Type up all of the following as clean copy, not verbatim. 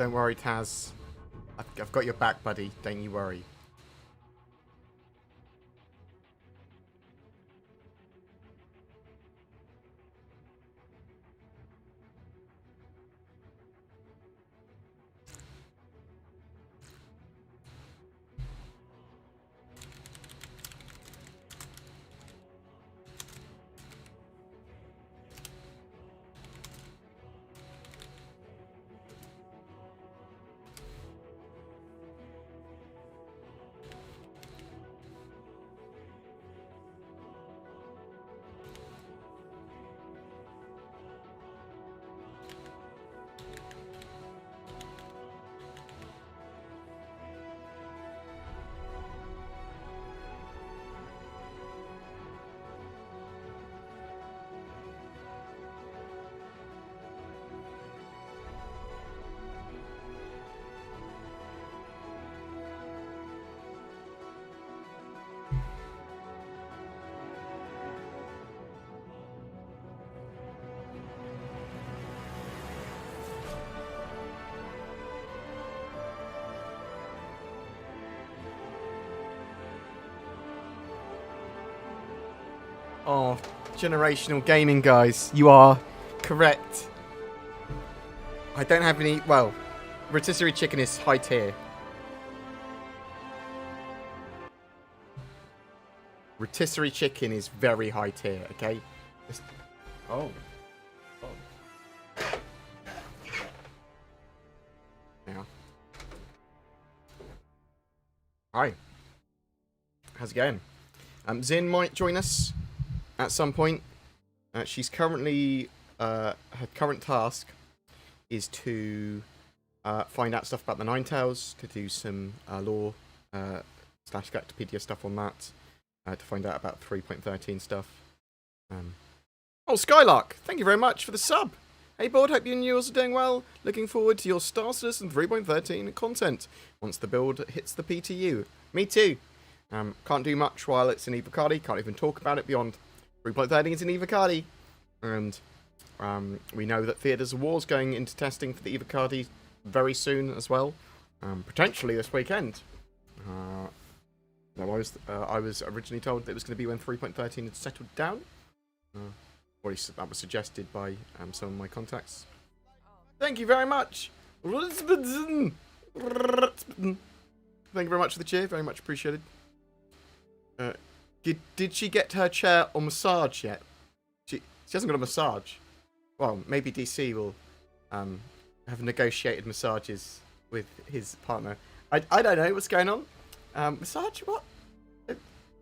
Don't worry, Taz. I've got your back, buddy. Don't you worry. Oh, generational gaming, guys. You are correct. I don't have any... Well, rotisserie chicken is high tier. Rotisserie chicken is very high tier, okay? Just... Oh. Now. Hi. How's it going? Zin might join us at some point. She's currently... her current task is to find out stuff about the Ninetales, to do some lore / Galactopedia stuff on that, to find out about 3.13 stuff. Oh, Skylark! Thank you very much for the sub! Hey Bored, hope you and yours are doing well. Looking forward to your Star Citizen 3.13 content once the build hits the PTU. Me too! Can't do much while it's in Evocati, can't even talk about it beyond 3.13 is in Evocati. And we know that Theatres of War's going into testing for the Evocati very soon as well. Potentially this weekend. I was originally told that it was going to be when 3.13 had settled down. Or at least that was suggested by some of my contacts. Thank you very much! Thank you very much for the cheer, very much appreciated. Did she get her chair or massage yet? She hasn't got a massage. Well, maybe DC will have negotiated massages with his partner. I don't know what's going on. Massage? What?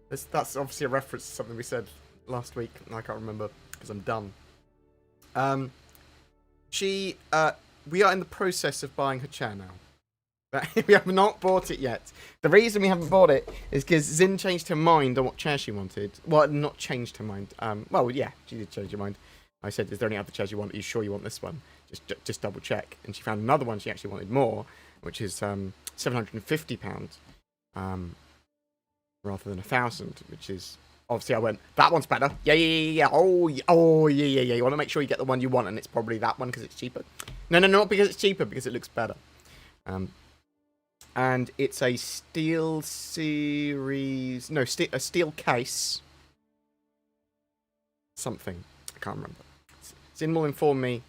That's obviously a reference to something we said last week. I can't remember because I'm dumb. We are in the process of buying her chair now. We have not bought it yet. The reason we haven't bought it is because Zin changed her mind on what chair she wanted. Well, not changed her mind. Well, yeah, she did change her mind. I said, "Is there any other chairs you want? Are you sure you want this one? Just double check." And she found another one she actually wanted more, which is £750, rather than 1,000, which is obviously I went, that one's better. Yeah. Oh yeah. You want to make sure you get the one you want, and it's probably that one because it's cheaper. No, not because it's cheaper, because it looks better. And it's a steel series... No, a steel case. Something. I can't remember. Zin will inform me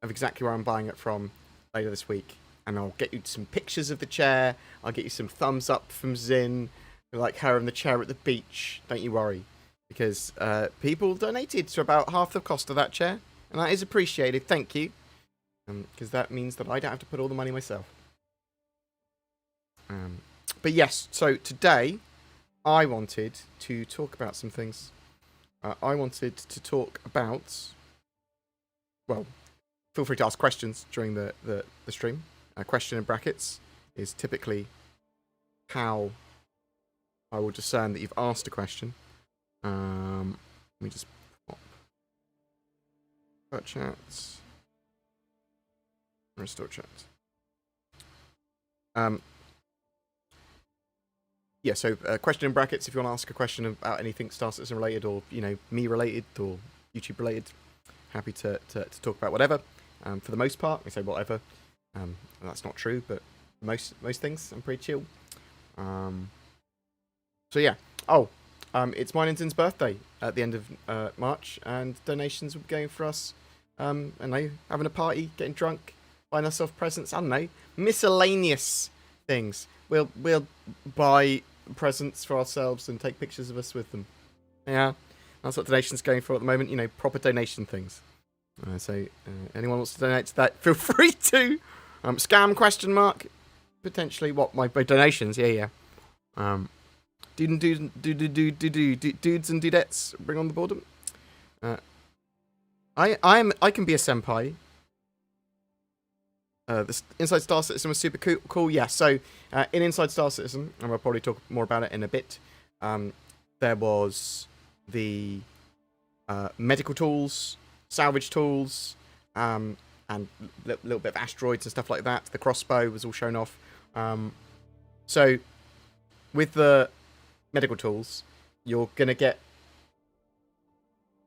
of exactly where I'm buying it from later this week. And I'll get you some pictures of the chair. I'll get you some thumbs up from Zin. Like her in the chair at the beach. Don't you worry. Because people donated to about half the cost of that chair. And that is appreciated. Thank you. Because that means that I don't have to put all the money myself. But yes, so today I wanted to talk about some things. I wanted to talk about... Well, feel free to ask questions during the stream. Question in brackets is typically how I will discern that you've asked a question. Let me just pop chat. Restore chat. Yeah, so question in brackets if you want to ask a question about anything Star Citizen related, or me related, or YouTube related. Happy to talk about whatever. For the most part, we say whatever. That's not true, but most things I'm pretty chill. So yeah. Oh, it's mine and Zin's birthday at the end of March, and donations will be going for us. I know, having a party, getting drunk, buying ourselves presents. I don't know, miscellaneous things. We'll buy presents for ourselves and take pictures of us with them. Yeah, that's what donations going for at the moment. You know, proper donation things. So anyone wants to donate to that, feel free to. Scam question mark potentially. What, my donations? Yeah. Dudes and dudettes, bring on the boredom. I can be a senpai. The Inside Star Citizen was super cool. Yeah, so in Inside Star Citizen, and we'll probably talk more about it in a bit, there was the medical tools, salvage tools, and a little bit of asteroids and stuff like that. The crossbow was all shown off. So with the medical tools, you're going to get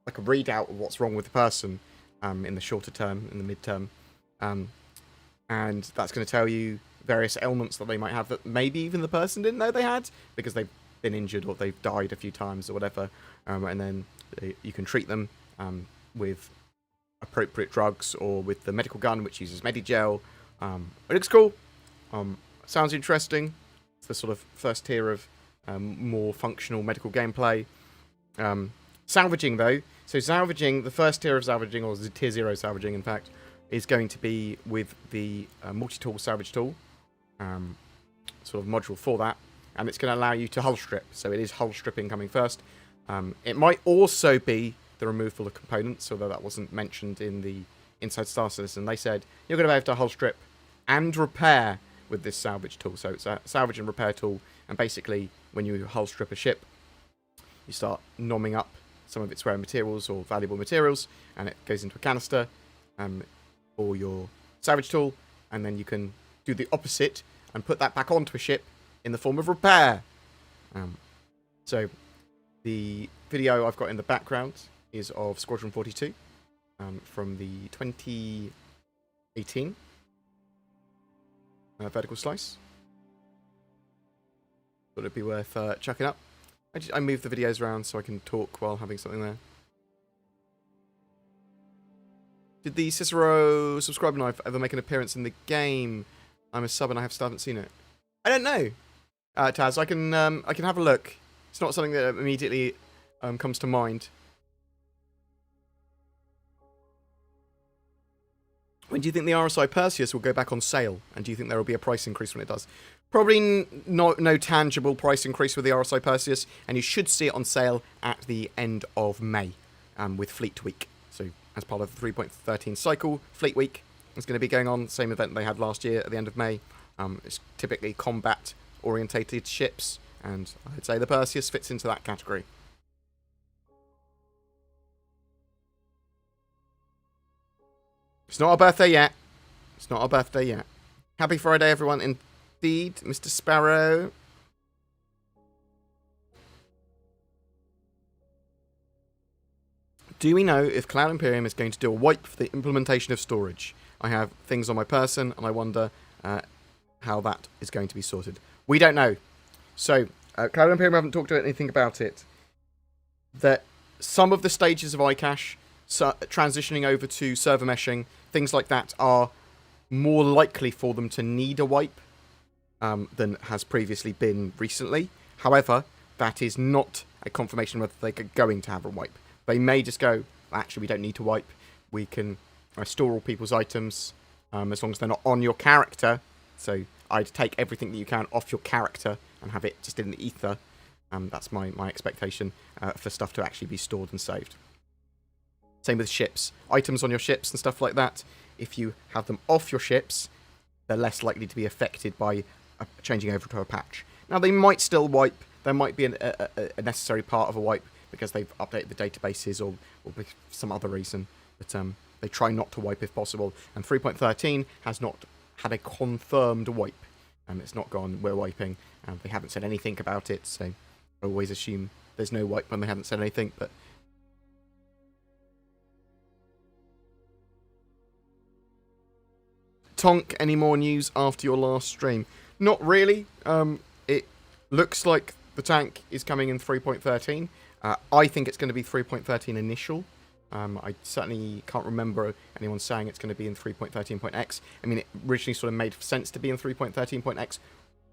like a readout of what's wrong with the person in the shorter term, in the mid-term. And that's going to tell you various ailments that they might have that maybe even the person didn't know they had because they've been injured or they've died a few times or whatever. And then you can treat them with appropriate drugs or with the medical gun, which uses Medigel. It looks cool. Sounds interesting. It's the sort of first tier of more functional medical gameplay. Salvaging, though. So salvaging, the first tier of salvaging, or the tier 0 salvaging, in fact, is going to be with the multi-tool salvage tool, sort of module for that, and it's going to allow you to hull strip. So it is hull stripping coming first. It might also be the removal of components, although that wasn't mentioned in the Inside Star Citizen. They said you're going to be able to hull strip and repair with this salvage tool. So it's a salvage and repair tool, and basically when you hull strip a ship, you start nomming up some of its rare materials or valuable materials, and it goes into a canister for your salvage tool, and then you can do the opposite and put that back onto a ship in the form of repair. So the video I've got in the background is of Squadron 42 from the 2018 vertical slice. Thought it'd be worth chucking up. I move the videos around so I can talk while having something there. Did the Cicero subscribe knife ever make an appearance in the game? I'm a sub and I still haven't seen it. I don't know, Taz. I can have a look. It's not something that immediately comes to mind. When do you think the RSI Perseus will go back on sale? And do you think there will be a price increase when it does? Probably no tangible price increase with the RSI Perseus, and you should see it on sale at the end of May with Fleet Week. So as part of the 3.13 cycle, Fleet Week is going to be going on. Same event they had last year at the end of May. It's typically combat-orientated ships, and I'd say the Perseus fits into that category. It's not our birthday yet. It's not our birthday yet. Happy Friday, everyone. Indeed, Mr. Sparrow. Do we know if Cloud Imperium is going to do a wipe for the implementation of storage? I have things on my person, and I wonder how that is going to be sorted. We don't know. So, Cloud Imperium haven't talked anything about it. That some of the stages of iCache, transitioning over to server meshing, things like that, are more likely for them to need a wipe than has previously been recently. However, that is not a confirmation whether they're going to have a wipe. They may just go, actually, we don't need to wipe. We can store all people's items as long as they're not on your character. So I'd take everything that you can off your character and have it just in the ether. That's my expectation for stuff to actually be stored and saved. Same with ships. Items on your ships and stuff like that. If you have them off your ships, they're less likely to be affected by changing over to a patch. Now, they might still wipe. There might be a necessary part of a wipe because they've updated the databases or some other reason. But they try not to wipe if possible. And 3.13 has not had a confirmed wipe. It's not gone, we're wiping. They haven't said anything about it, so I always assume there's no wipe when they haven't said anything. But Tonk, any more news after your last stream? Not really. It looks like the tank is coming in 3.13. I think it's going to be 3.13 initial. I certainly can't remember anyone saying it's going to be in 3.13.x. I mean, it originally sort of made sense to be in 3.13.x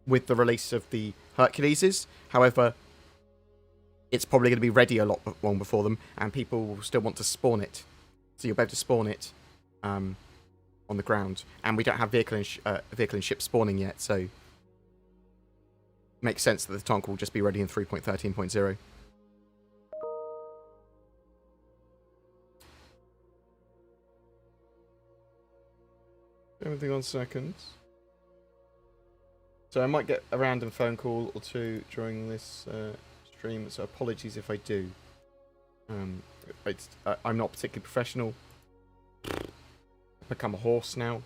with the release of the Herculeses. However, it's probably going to be ready a lot long before them, and people will still want to spawn it. So you'll be able to spawn it on the ground. And we don't have vehicle and ship spawning yet, so it makes sense that the tank will just be ready in 3.13.0. Everything on seconds. So I might get a random phone call or two during this stream, so apologies if I do. I'm not particularly professional. I've become a horse now.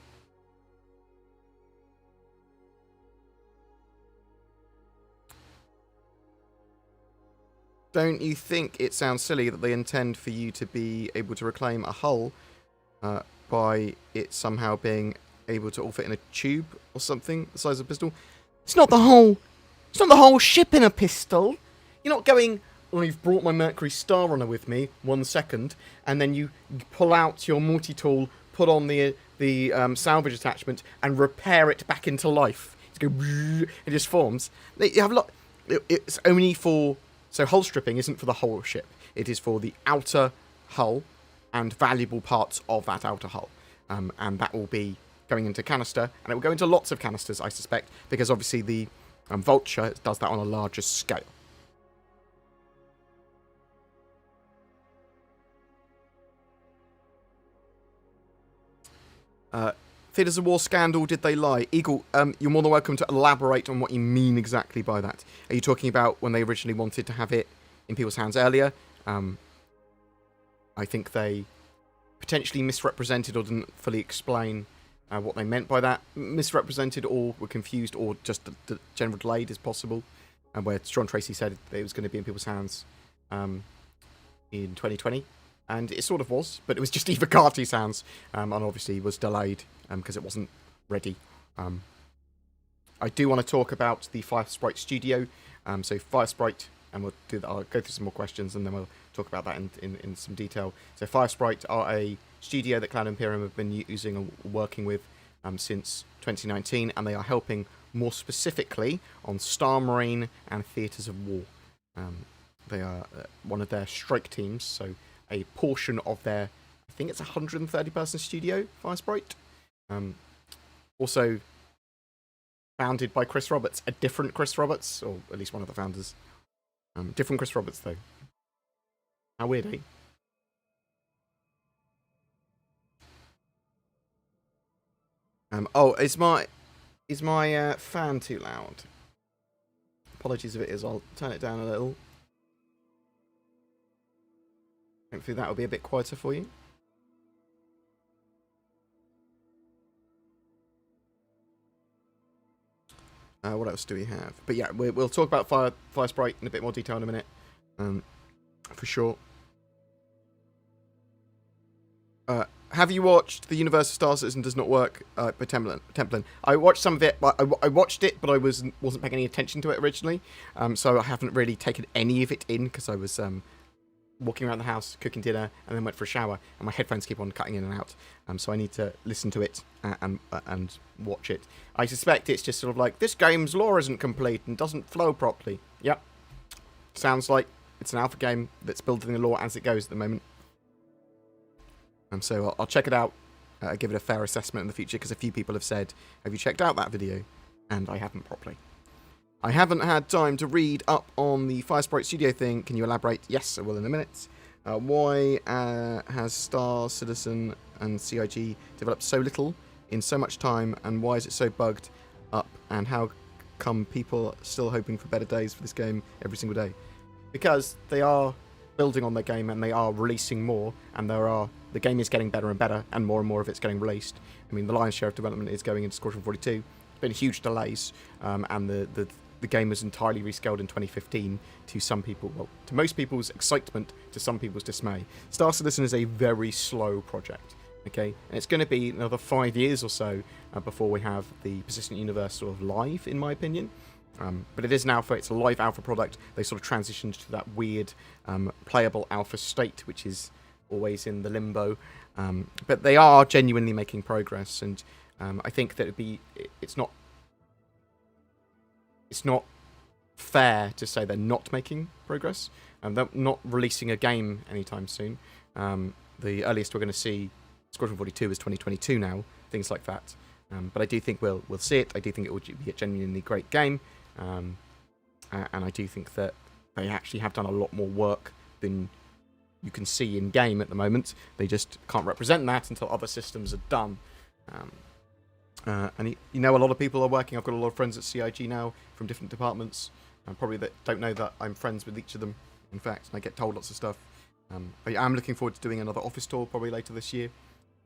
Don't you think it sounds silly that they intend for you to be able to reclaim a hull by it somehow being able to all fit in a tube or something the size of a pistol? It's not the whole ship in a pistol. You're not going, oh, you've brought my Mercury Star Runner with me, 1 second, and then you pull out your multi-tool, put on the salvage attachment, and repair it back into life. It's go, it just forms. You have a lot. It's only for, so hull stripping isn't for the whole ship. It is for the outer hull and valuable parts of that outer hull, and that will be going into canister, and it will go into lots of canisters, I suspect, because obviously the Vulture does that on a larger scale. Theatres of War scandal, did they lie? Eagle, you're more than welcome to elaborate on what you mean exactly by that. Are you talking about when they originally wanted to have it in people's hands earlier? I think they potentially misrepresented or didn't fully explain what they meant by that. Misrepresented, or were confused, or just the general delayed is possible. And where John Tracy said it was going to be in people's hands in 2020. And it sort of was, but it was just Evocati's hands, and obviously was delayed because it wasn't ready. I do want to talk about the FireSprite studio. So FireSprite, and we'll do that. I'll go through some more questions, and then we'll talk about that in some detail. So FireSprite are a studio that Cloud Imperium have been using and working with since 2019, and they are helping more specifically on Star Marine and Theatres of War. They are one of their strike teams, so a portion of their, I think it's a 130-person studio, FireSprite. Also founded by Chris Roberts, a different Chris Roberts, or at least one of the founders. Different Chris Roberts, though. How weird, eh? Oh, is my fan too loud? Apologies if it is. I'll turn it down a little. Hopefully that will be a bit quieter for you. What else do we have? But yeah, we'll talk about FireSprite in a bit more detail in a minute. For sure. Have you watched The Universe of Star Citizen Does Not Work by Templin? I watched some of it, but I watched it, but I wasn't paying any attention to it originally. So I haven't really taken any of it in because I was walking around the house, cooking dinner, and then went for a shower, and my headphones keep on cutting in and out. So I need to listen to it and watch it. I suspect it's just sort of like, this game's lore isn't complete and doesn't flow properly. Yep. Sounds like it's an alpha game that's building the lore as it goes at the moment. So I'll check it out, give it a fair assessment in the future, because a few people have said, have you checked out that video? And I haven't properly. I haven't had time to read up on the FireSprite Studio thing. Can you elaborate? Yes, I will in a minute. Why has Star Citizen and CIG developed so little in so much time, and why is it so bugged up, and how come people are still hoping for better days for this game every single day? Because they are building on their game, and they are releasing more, and the game is getting better and better, and more of it's getting released. I mean, the lion's share of development is going into Squadron 42. There's been huge delays, and the game was entirely rescaled in 2015 to some people, well, to most people's excitement, to some people's dismay. Star Citizen is a very slow project. Okay, and it's going to be another 5 years or so before we have the persistent universe sort of live, in my opinion. But it is an alpha, it's a live alpha product. They sort of transitioned to that weird playable alpha state, which is always in the limbo. But they are genuinely making progress, and I think that it's not fair to say they're not making progress. They're not releasing a game anytime soon. The earliest we're going to see Squadron 42 is 2022 now, things like that. But I do think we'll see it. I do think it will be a genuinely great game. And I do think that they actually have done a lot more work than you can see in game at the moment. They just can't represent that until other systems are done. And a lot of people are working. I've got a lot of friends at CIG now from different departments, probably that don't know that I'm friends with each of them. In fact, and I get told lots of stuff. I am looking forward to doing another office tour probably later this year.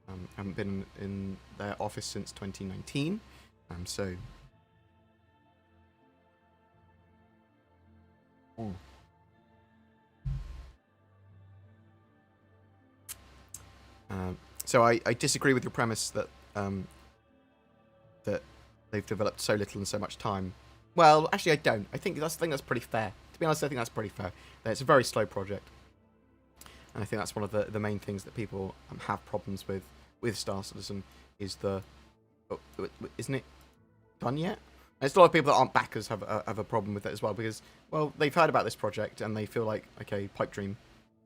I haven't been in their office since 2019, so. So I disagree with your premise that that they've developed so little in so much time. Well, actually, I don't. I think that's pretty fair. To be honest, I think that's pretty fair. It's a very slow project, and I think that's one of the main things that people have problems with Star Citizen is isn't it done yet? And there's a lot of people that aren't backers have a problem with it as well because, well, they've heard about this project and they feel like, okay, pipe dream,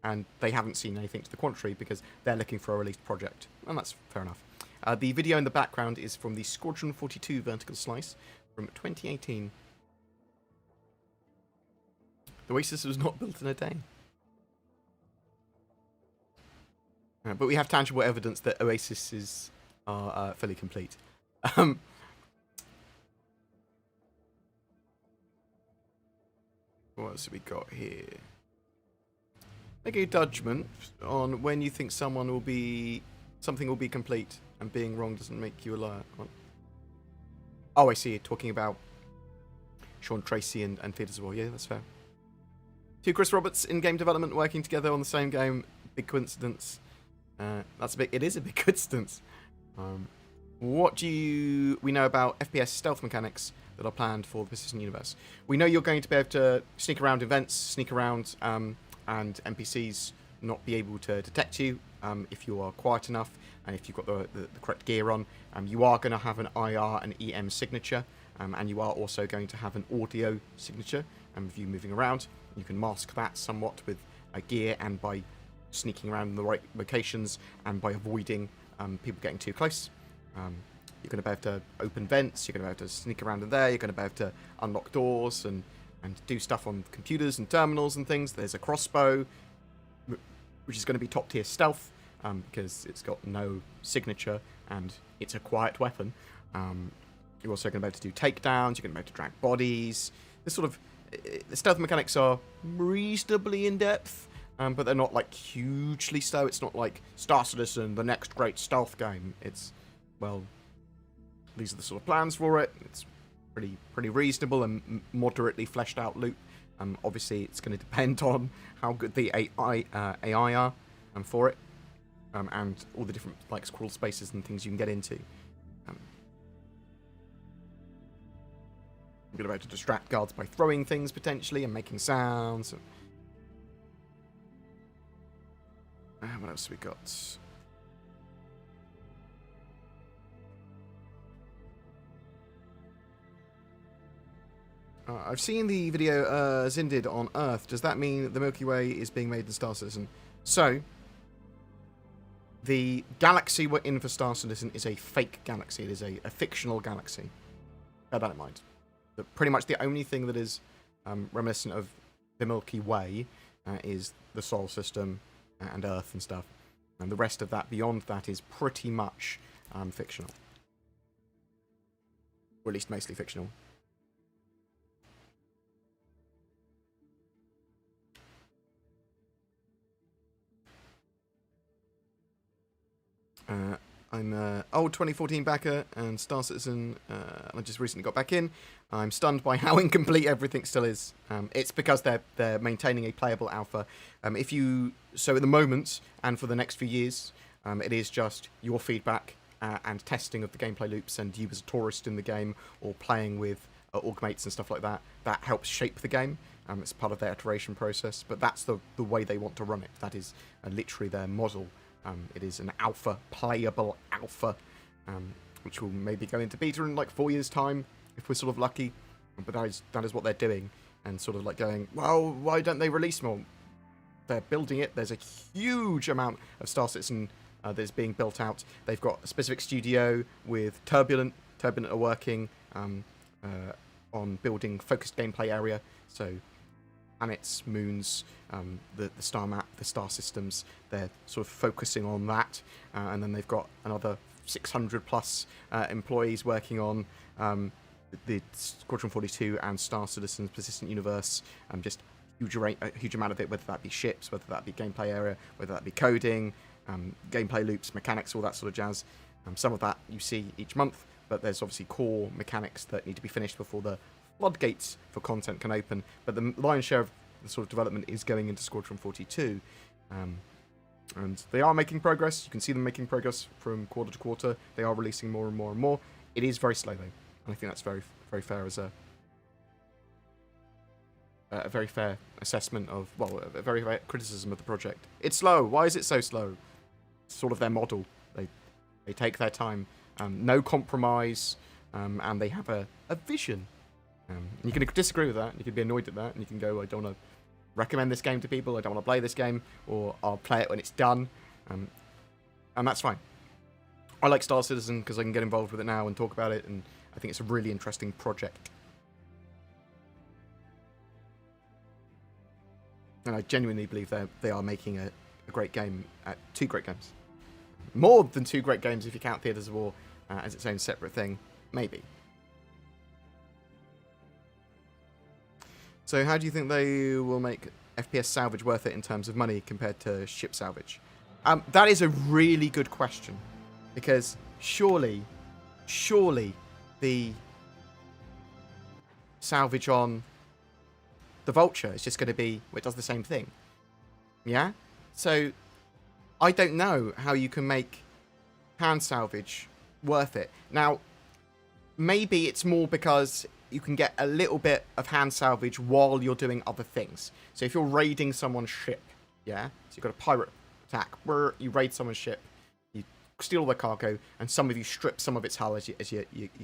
and they haven't seen anything to the contrary because they're looking for a released project, and that's fair enough. The video in the background is from the Squadron 42 vertical slice from 2018. The Oasis was not built in a day. But we have tangible evidence that Oases are fully complete. What else have we got here? Make a judgment on when you think something will be complete, and being wrong doesn't make you a liar. Oh, I see. You're talking about Sean Tracy and Theaters of War. Yeah, that's fair. Two Chris Roberts in game development working together on the same game. Big coincidence. It is a big coincidence. What do we know about FPS stealth mechanics that are planned for the persistent universe? We know you're going to be able to sneak around events, sneak around, and NPCs not be able to detect you if you are quiet enough and if you've got the correct gear on. You are going to have an IR and EM signature, and you are also going to have an audio signature of you moving around. You can mask that somewhat with gear and by sneaking around in the right locations and by avoiding people getting too close. You're going to be able to open vents, you're going to be able to sneak around in there, you're going to be able to unlock doors and do stuff on computers and terminals and things. There's a crossbow, which is going to be top tier stealth because it's got no signature and it's a quiet weapon. You're also going to be able to do takedowns, you're going to be able to drag bodies. The stealth mechanics are reasonably in depth, but they're not like hugely slow. It's not like Star Citizen, the next great stealth game. It's, well, these are the sort of plans for it. It's pretty reasonable and moderately fleshed out loop. Obviously, it's going to depend on how good the AI are for it, and all the different like crawl spaces and things you can get into. You're going to be able to distract guards by throwing things potentially and making sounds. What else have we got? I've seen the video Zin did on Earth. Does that mean the Milky Way is being made in Star Citizen? So, the galaxy we're in for Star Citizen is a fake galaxy. It is a fictional galaxy. Bear that in mind. Pretty much the only thing that is reminiscent of the Milky Way is the Solar System and Earth and stuff. And the rest of that, beyond that, is pretty much fictional. Or at least mostly fictional. I'm an old 2014 backer and Star Citizen, I just recently got back in. I'm stunned by how incomplete everything still is. It's because they're maintaining a playable alpha. So at the moment, and for the next few years, It is just your feedback and testing of the gameplay loops, and you as a tourist in the game or playing with augmates and stuff like that. That helps shape the game. It's part of their iteration process, but that's the way they want to run it. That is literally their model. It is an alpha, playable alpha, which will maybe go into beta in like 4 years' time, if we're sort of lucky. But that is what they're doing, and sort of like going, well, why don't they release more? They're building it. There's a huge amount of Star Citizen that is being built out. They've got a specific studio with Turbulent. Turbulent are working on building focused gameplay area, so planets, moons, the star map, the star systems, they're sort of focusing on that. And then they've got another 600 plus employees working on the Squadron 42 and Star Citizen's Persistent Universe. Just a huge amount of it, whether that be ships, whether that be gameplay area, whether that be coding, gameplay loops, mechanics, all that sort of jazz. Some of that you see each month, but there's obviously core mechanics that need to be finished before the floodgates for content can open. But the lion's share of the sort of development is going into Squadron 42. And they are making progress. You can see them making progress from quarter to quarter. They are releasing more and more and more. It is very slow, though. And I think that's very, very fair as a very fair assessment of, well, a very fair criticism of the project. It's slow. Why is it so slow? It's sort of their model. They take their time. No compromise. And they have a vision. You can disagree with that. You can be annoyed at that. And you can go, I don't want to recommend this game to people. I don't want to play this game. Or I'll play it when it's done. And that's fine. I like Star Citizen because I can get involved with it now and talk about it. And I think it's a really interesting project. And I genuinely believe they are making a great game, two great games. More than two great games if you count Theatres of War as its own separate thing. Maybe. So how do you think they will make FPS salvage worth it in terms of money compared to ship salvage? That is a really good question. Because surely the salvage on the Vulture is just going to be, well, it does the same thing. Yeah? So, I don't know how you can make hand salvage worth it. Now, maybe it's more because you can get a little bit of hand salvage while you're doing other things. So if you're raiding someone's ship, yeah? So you've got a pirate attack, you raid someone's ship, you steal all their cargo, and some of you strip some of its hull as you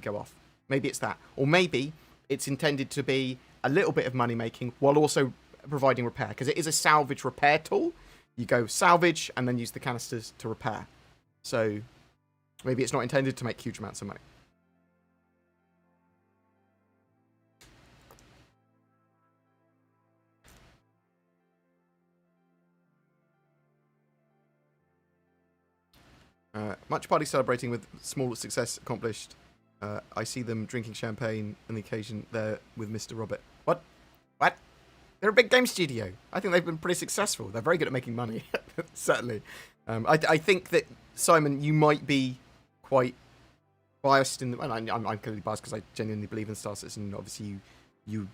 go off. Maybe it's that. Or maybe it's intended to be a little bit of money making while also providing repair, because it is a salvage repair tool. You go salvage and then use the canisters to repair. So maybe it's not intended to make huge amounts of money. Much party celebrating with small success accomplished. I see them drinking champagne on the occasion there with Mr. Robert. What? They're a big game studio. I think they've been pretty successful. They're very good at making money, certainly. I think that, Simon, you might be quite biased in the... Well, I'm clearly biased because I genuinely believe in Star Citizen. Obviously, you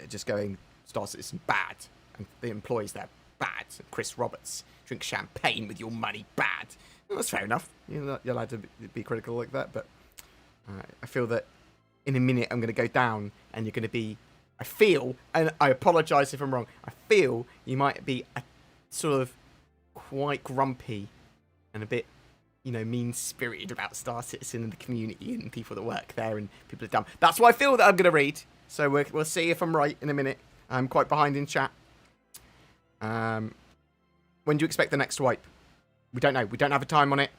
just going, Star Citizen bad. And the employees there, bad. And Chris Roberts, drink champagne with your money, bad. Well, that's fair enough. You're allowed to be critical like that, but I feel that in a minute I'm going to go down and you're going to be... I feel, and I apologise if I'm wrong, I feel you might be sort of quite grumpy and a bit, mean-spirited about Star Citizen and the community and people that work there and people are dumb. That's what I feel that I'm going to read. So we'll see if I'm right in a minute. I'm quite behind in chat. When do you expect the next wipe? We don't know. We don't have a time on it.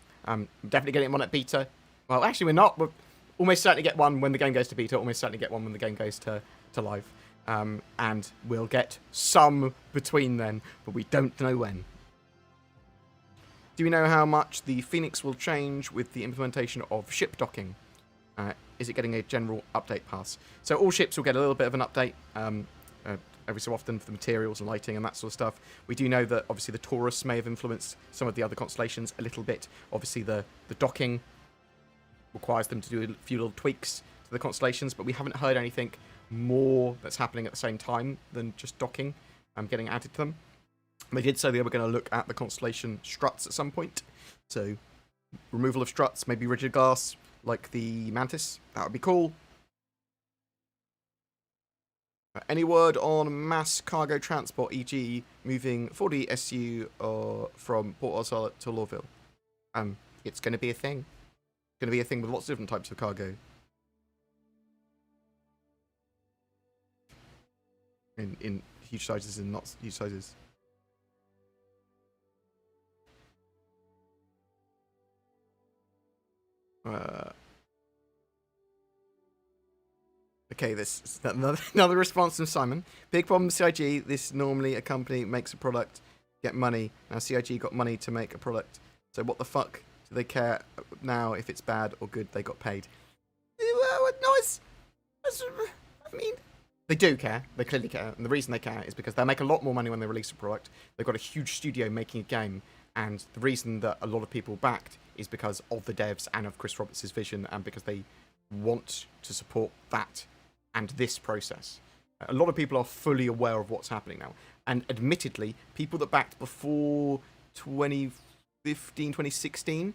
Definitely getting one at beta. Well, actually, we're not. We'll almost certainly get one when the game goes to beta. Almost certainly get one when the game goes to live. And we'll get some between then, but we don't know when. Do we know how much the Phoenix will change with the implementation of ship docking? Is it getting a general update pass? So all ships will get a little bit of an update every so often for the materials and lighting and that sort of stuff. We do know that obviously the Taurus may have influenced some of the other constellations a little bit. Obviously the docking requires them to do a few little tweaks to the constellations, but we haven't heard anything more that's happening at the same time than just docking getting added to them. They did say they were going to look at the constellation struts at some point. So, removal of struts, maybe rigid glass, like the Mantis. That would be cool. Any word on mass cargo transport, e.g. moving 40 SU from Port Arthur to Lawville? It's going to be a thing. It's going to be a thing with lots of different types of cargo. In huge sizes and not huge sizes. Okay, this is another response from Simon. Big problem with CIG. This normally a company makes a product, get money. Now CIG got money to make a product. So what the fuck do they care now if it's bad or good? They got paid. No, I mean, they do care. They clearly care. And the reason they care is because they make a lot more money when they release a product. They've got a huge studio making a game. And the reason that a lot of people backed is because of the devs and of Chris Roberts' vision, and because they want to support that and this process. A lot of people are fully aware of what's happening now. And admittedly, people that backed before 2015, 2016,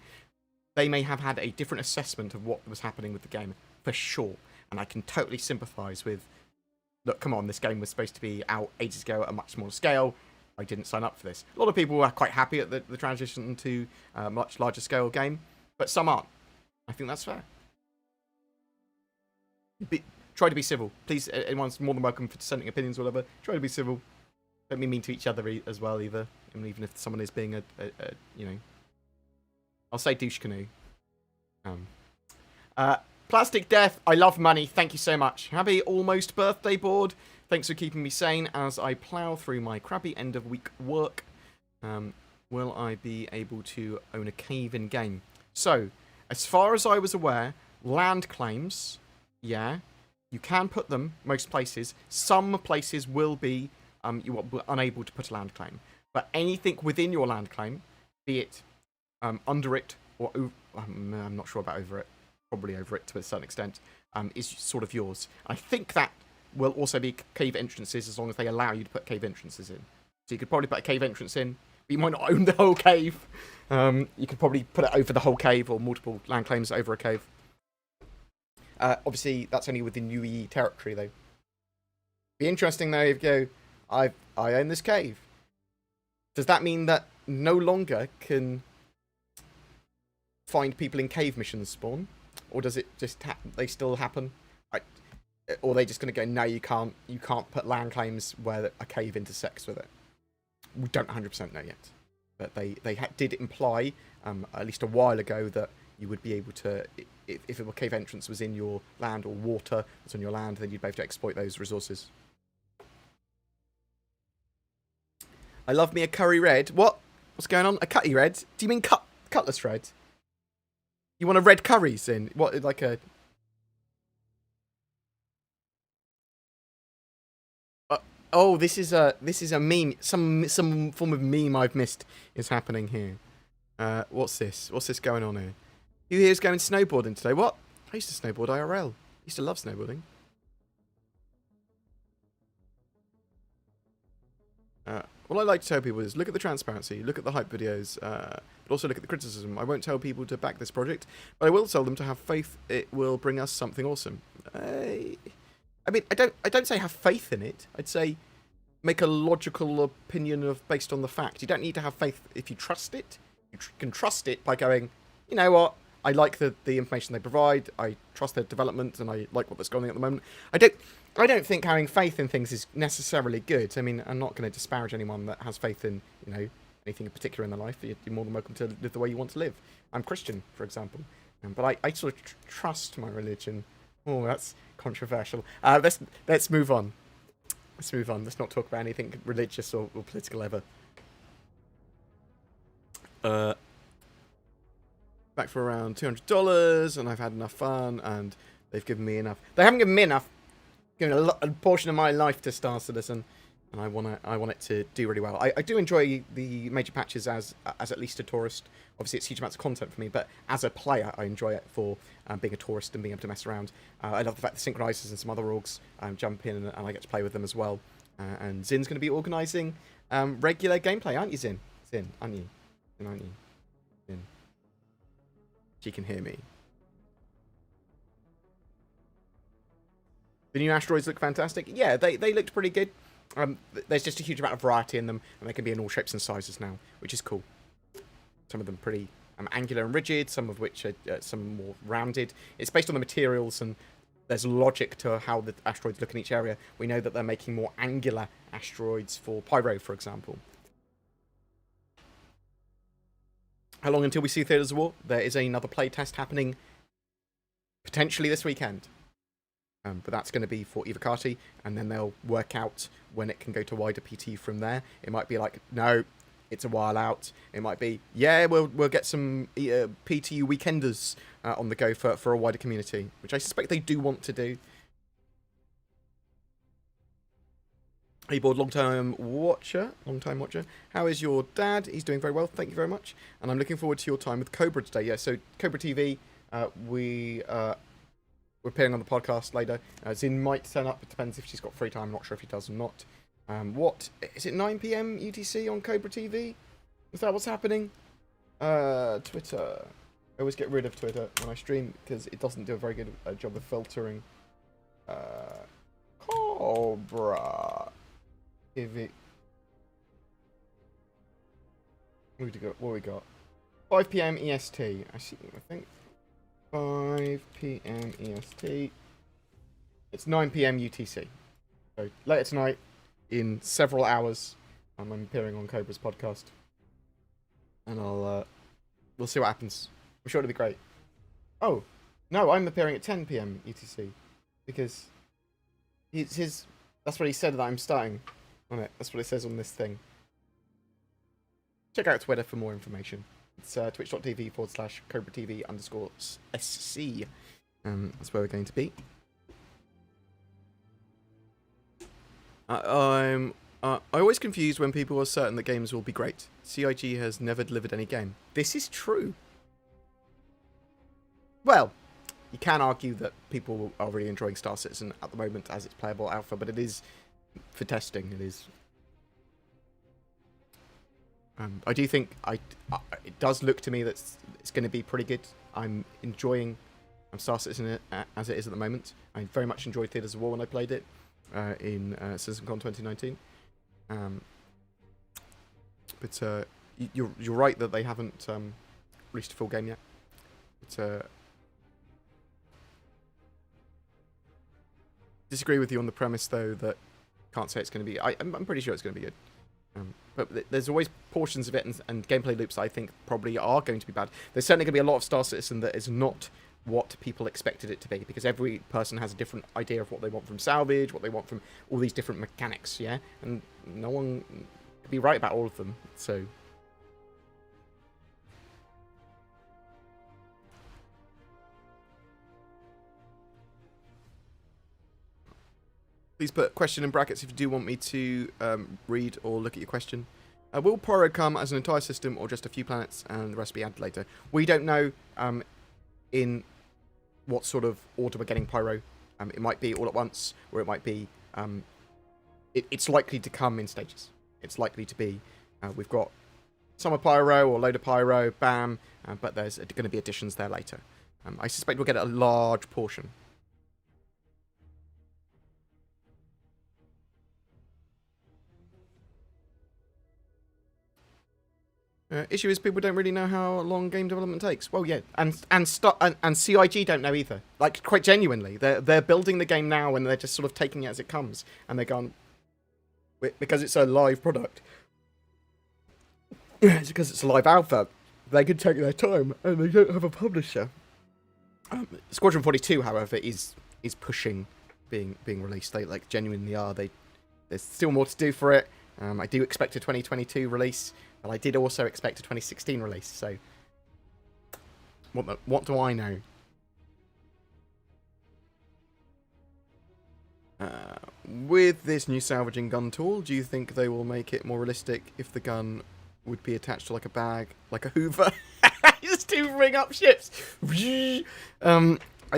they may have had a different assessment of what was happening with the game, for sure. And I can totally sympathise with, look, come on, this game was supposed to be out ages ago at a much smaller scale. I didn't sign up for this. A lot of people were quite happy at the transition to a much larger scale game, but some aren't. I think that's fair. Try to be civil. Please, anyone's more than welcome for dissenting opinions or whatever. Try to be civil. Don't be mean to each other as well, either. And even if someone is being you know... I'll say douche canoe. Plastic Death, I love money. Thank you so much. Happy almost birthday, Bored. Thanks for keeping me sane as I plough through my crappy end-of-week work. Will I be able to own a cave in game? So, as far as I was aware, land claims, yeah, you can put them most places. Some places will be you are unable to put a land claim. But anything within your land claim, be it under it or over, I'm not sure about over it, probably over it to a certain extent, is sort of yours. I think that will also be cave entrances as long as they allow you to put cave entrances in. So you could probably put a cave entrance in, but you might not own the whole cave. You could probably put it over the whole cave or multiple land claims over a cave. Obviously, that's only within UE territory, though. Be interesting, though, if you go, I own this cave. Does that mean that no longer can find people in cave missions spawn? Or does it just they still happen? Or are they just going to go, no, you can't put land claims where a cave intersects with it? We don't 100% know yet. But they did imply, at least a while ago, that you would be able to, if a cave entrance was in your land or water was on your land, then you'd be able to exploit those resources. I love me a curry red. What? What's going on? A cutty red? Do you mean cutlass red? You want a red curries in? What, like a... Oh, this is a meme. Some form of meme I've missed is happening here. What's this? What's this going on here? Who here is going snowboarding today? What? I used to snowboard IRL. I used to love snowboarding. What I like to tell people is look at the transparency, look at the hype videos, but also look at the criticism. I won't tell people to back this project, but I will tell them to have faith it will bring us something awesome. I mean, I don't say have faith in it. I'd say make a logical opinion based on the fact. You don't need to have faith if you trust it. You can trust it by going, you know what? I like the information they provide. I trust their development, and I like what's going on at the moment. I don't think having faith in things is necessarily good. I mean, I'm not going to disparage anyone that has faith in, you know, anything in particular in their life. You're more than welcome to live the way you want to live. I'm Christian, for example, but I sort of trust my religion. Oh, that's controversial. Let's move on. Let's move on. Let's not talk about anything religious or political ever. Back for around $200, and I've had enough fun, and they've given me enough. They haven't given me enough. Given a portion of my life to Star Citizen, and I want it to do really well. I do enjoy the major patches as at least a tourist. Obviously, it's huge amounts of content for me, but as a player, I enjoy it for being a tourist and being able to mess around. I love the fact that synchronizers and some other orgs jump in, and I get to play with them as well. And Zin's going to be organising regular gameplay, aren't you, Zin? Zin, aren't you? Zin, aren't you? Zin. She can hear me. The new asteroids look fantastic. Yeah, they looked pretty good. There's just a huge amount of variety in them, and they can be in all shapes and sizes now, which is cool. Some of them pretty angular and rigid, some of which are some more rounded. It's based on the materials, and there's logic to how the asteroids look in each area. We know that they're making more angular asteroids for Pyro, for example. How long until we see Theatres of War? There is another playtest happening potentially this weekend. But that's going to be for Evocati, and then they'll work out when it can go to wider PT from there. It might be like, no, it's a while out. It might be, yeah, we'll get some PTU weekenders on the go for a wider community, which I suspect they do want to do. Hey, Bored, long-time watcher. How is your dad? He's doing very well, thank you very much. And I'm looking forward to your time with Cobra today. Yeah, so Cobra TV, we're appearing on the podcast later. Zin might turn up. It depends if she's got free time. I'm not sure if he does or not. What is it? 9 p.m. UTC on Cobra TV? Is that what's happening? Twitter. I always get rid of Twitter when I stream because it doesn't do a very good job of filtering. Cobra TV. What we got? 5 p.m. EST. I think. 5 p.m. EST. It's 9 p.m. UTC. So later tonight, in several hours, I'm appearing on Cobra's podcast, and we'll see what happens. I'm sure it'll be great. Oh no, I'm appearing at 10 p.m. UTC because that's what he said that I'm starting on it. That's what it says on this thing. Check out Twitter for more information. It's twitch.tv/CobraTV_SC. That's where we're going to be. I'm always confused when people are certain that games will be great. CIG has never delivered any game. This is true. Well, you can argue that people are really enjoying Star Citizen at the moment as its playable alpha, but it is for testing. It is. I do think it does look to me that it's going to be pretty good. I'm enjoying Star Citizen as it is at the moment. I very much enjoyed Theatres of War when I played it in CitizenCon 2019. But you're right that they haven't released a full game yet. But disagree with you on the premise though that can't say it's going to be. I'm pretty sure it's going to be good. But there's always portions of it and gameplay loops that I think probably are going to be bad. There's certainly going to be a lot of Star Citizen that is not what people expected it to be, because every person has a different idea of what they want from salvage, what they want from all these different mechanics, yeah? And no one can be right about all of them, so... Please put question in brackets if you do want me to read or look at your question. Will Pyro come as an entire system or just a few planets and the rest be added later? We don't know in what sort of order we're getting Pyro. It might be all at once, or it might be... it's likely to come in stages. It's likely to be... we've got some of Pyro or load of Pyro, bam, but there's going to be additions there later. I suspect we'll get a large portion. Issue is people don't really know how long game development takes. Well, yeah, and CIG don't know either. Like, quite genuinely, they're building the game now and they're just sort of taking it as it comes, and they're gone because it's a live product. It's because it's a live alpha. They could take their time, and they don't have a publisher. Squadron 42, however, is pushing being released. They like genuinely are. There's still more to do for it. I do expect a 2022 release. But I did also expect a 2016 release, so... What do I know? With this new salvaging gun tool, do you think they will make it more realistic if the gun would be attached to like a bag, like a Hoover? Just to ring up ships! I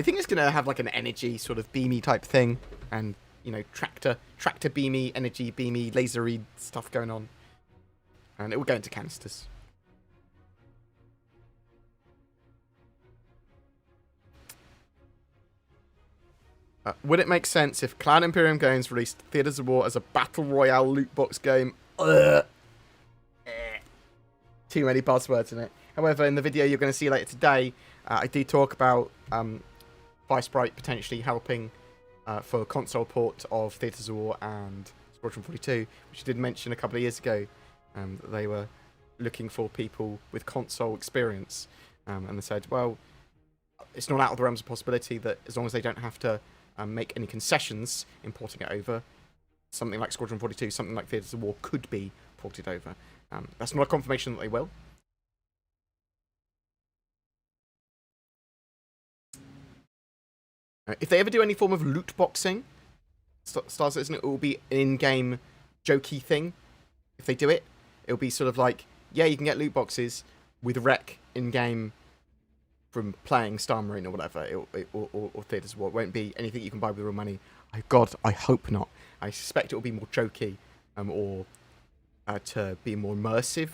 think it's going to have like an energy sort of beamy type thing, and you know, tractor beamy, energy beamy, lasery stuff going on. And it will go into canisters. Would it make sense if Cloud Imperium Games released Theatres of War as a battle royale loot box game? Too many buzzwords in it. However, in the video you're going to see later today, I do talk about FireSprite potentially helping for console port of Theatres of War and Squadron 42, which I did mention a couple of years ago. That they were looking for people with console experience. And they said, well, it's not out of the realms of possibility that as long as they don't have to make any concessions in porting it over, something like Squadron 42, something like Theatres of War could be ported over. That's not a confirmation that they will. If they ever do any form of loot boxing, Star Citizen, it will be an in-game jokey thing. If they do it, it'll be sort of like, yeah, you can get loot boxes with rec in-game from playing Star Marine or whatever, or Theatres of War. It won't be anything you can buy with real money. God, I hope not. I suspect it will be more jokey, or to be more immersive.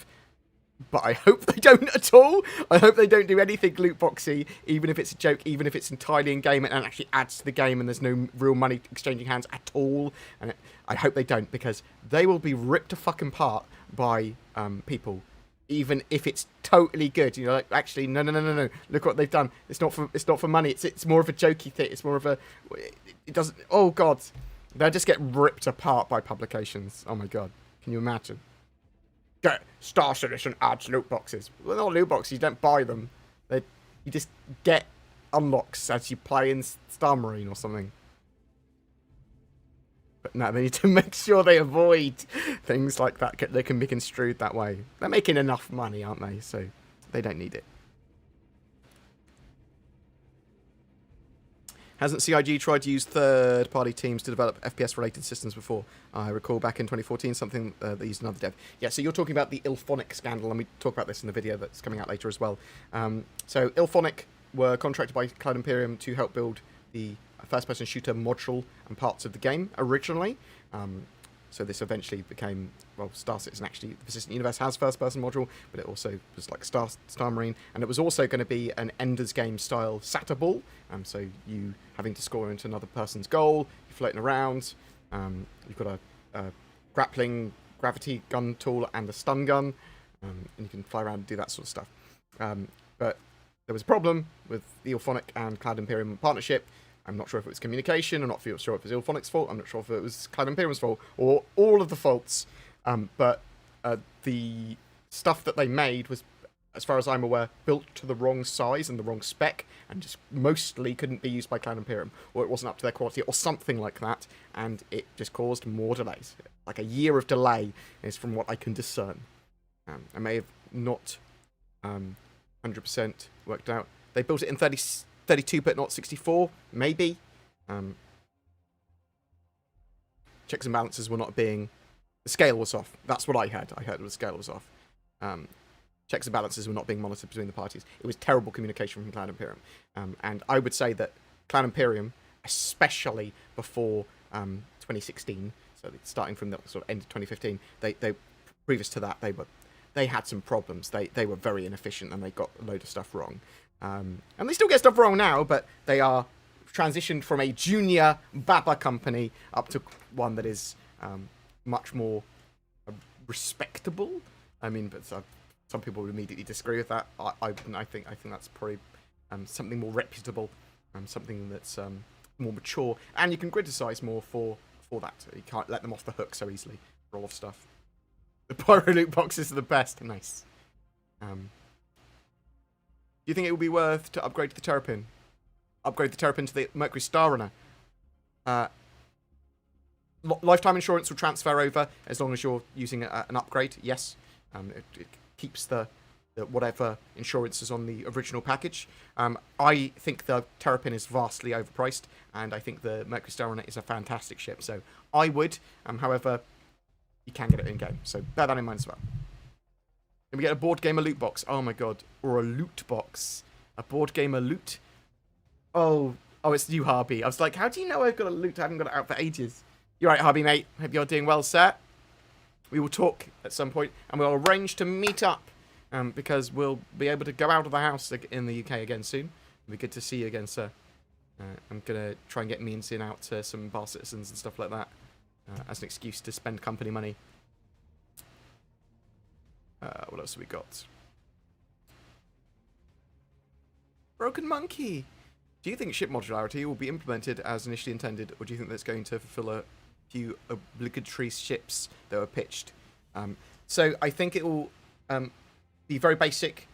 But I hope they don't at all. I hope they don't do anything loot boxy, even if it's a joke, even if it's entirely in game and actually adds to the game and there's no real money exchanging hands at all. And I hope they don't, because they will be ripped to fucking part by people, even if it's totally good. You know, like, actually, no. Look what they've done. It's not for money. It's more of a jokey thing. It's more of a. It doesn't. Oh God, they'll just get ripped apart by publications. Oh my God, can you imagine? Star Citizen adds loot boxes. Well, they're not loot boxes. You don't buy them. You just get unlocks as you play in Star Marine or something. But no, they need to make sure they avoid things like that. They can be construed that way. They're making enough money, aren't they? So they don't need it. Hasn't CIG tried to use third-party teams to develop FPS-related systems before? I recall back in 2014 something they used another dev. Yeah, so you're talking about the Ilphonic scandal, and we talk about this in the video that's coming out later as well. So Ilphonic were contracted by Cloud Imperium to help build the first-person shooter module and parts of the game originally. So this eventually became, well, Star Citizen actually, the Persistent Universe has first-person module, but it also was like Star Marine, and it was also going to be an Ender's Game style SATA ball, so you having to score into another person's goal, you're floating around, you've got a grappling gravity gun tool and a stun gun, and you can fly around and do that sort of stuff. But there was a problem with the Ilphonic and Cloud Imperium partnership. I'm not sure if it was communication. I'm not sure if it was Ilphonic's fault. I'm not sure if it was Cloud Imperium's fault, or all of the faults. But the stuff that they made was, as far as I'm aware, built to the wrong size and the wrong spec, and just mostly couldn't be used by Cloud Imperium, or it wasn't up to their quality, or something like that, and it just caused more delays. Like a year of delay is from what I can discern. I may have not 100% worked out. They built it in 32 but not 64, maybe. Checks and balances were not being... The scale was off. That's what I heard. I heard the scale was off. Checks and balances were not being monitored between the parties. It was terrible communication from Cloud Imperium. And I would say that Cloud Imperium, especially before 2016, so starting from the sort of end of 2015, they previous to that, they had some problems. They were very inefficient and they got a load of stuff wrong. And they still get stuff wrong now, but they are transitioned from a junior Baba company up to one that is much more respectable. I mean, but some people would immediately disagree with that. I think that's probably something more reputable, something that's more mature, and you can criticize more for that. You can't let them off the hook so easily for all of stuff. The pyro loot boxes are the best. Nice. Do you think it would be worth to upgrade the Terrapin? Upgrade the Terrapin to the Mercury Star Runner? Lifetime insurance will transfer over as long as you're using an upgrade, yes. It keeps the whatever insurance is on the original package. I think the Terrapin is vastly overpriced, and I think the Mercury Star Runner is a fantastic ship. So I would, however, you can get it in-game. So bear that in mind as well. Can we get a BoredGamer loot box? Oh my God. Or a loot box. A BoredGamer loot. Oh, Oh, it's you, Harvey. I was like, how do you know I've got a loot? I haven't got it out for ages. You're right, Harvey, mate. Hope you're doing well, sir. We will talk at some point, and we'll arrange to meet up, because we'll be able to go out of the house in the UK again soon. It'll be good to see you again, sir. I'm going to try and get me and Sin out to some bar citizens and stuff like that, as an excuse to spend company money. What else have we got? Broken Monkey. Do you think ship modularity will be implemented as initially intended, or do you think that's going to fulfill a few obligatory ships that were pitched? So I think it will be very basic,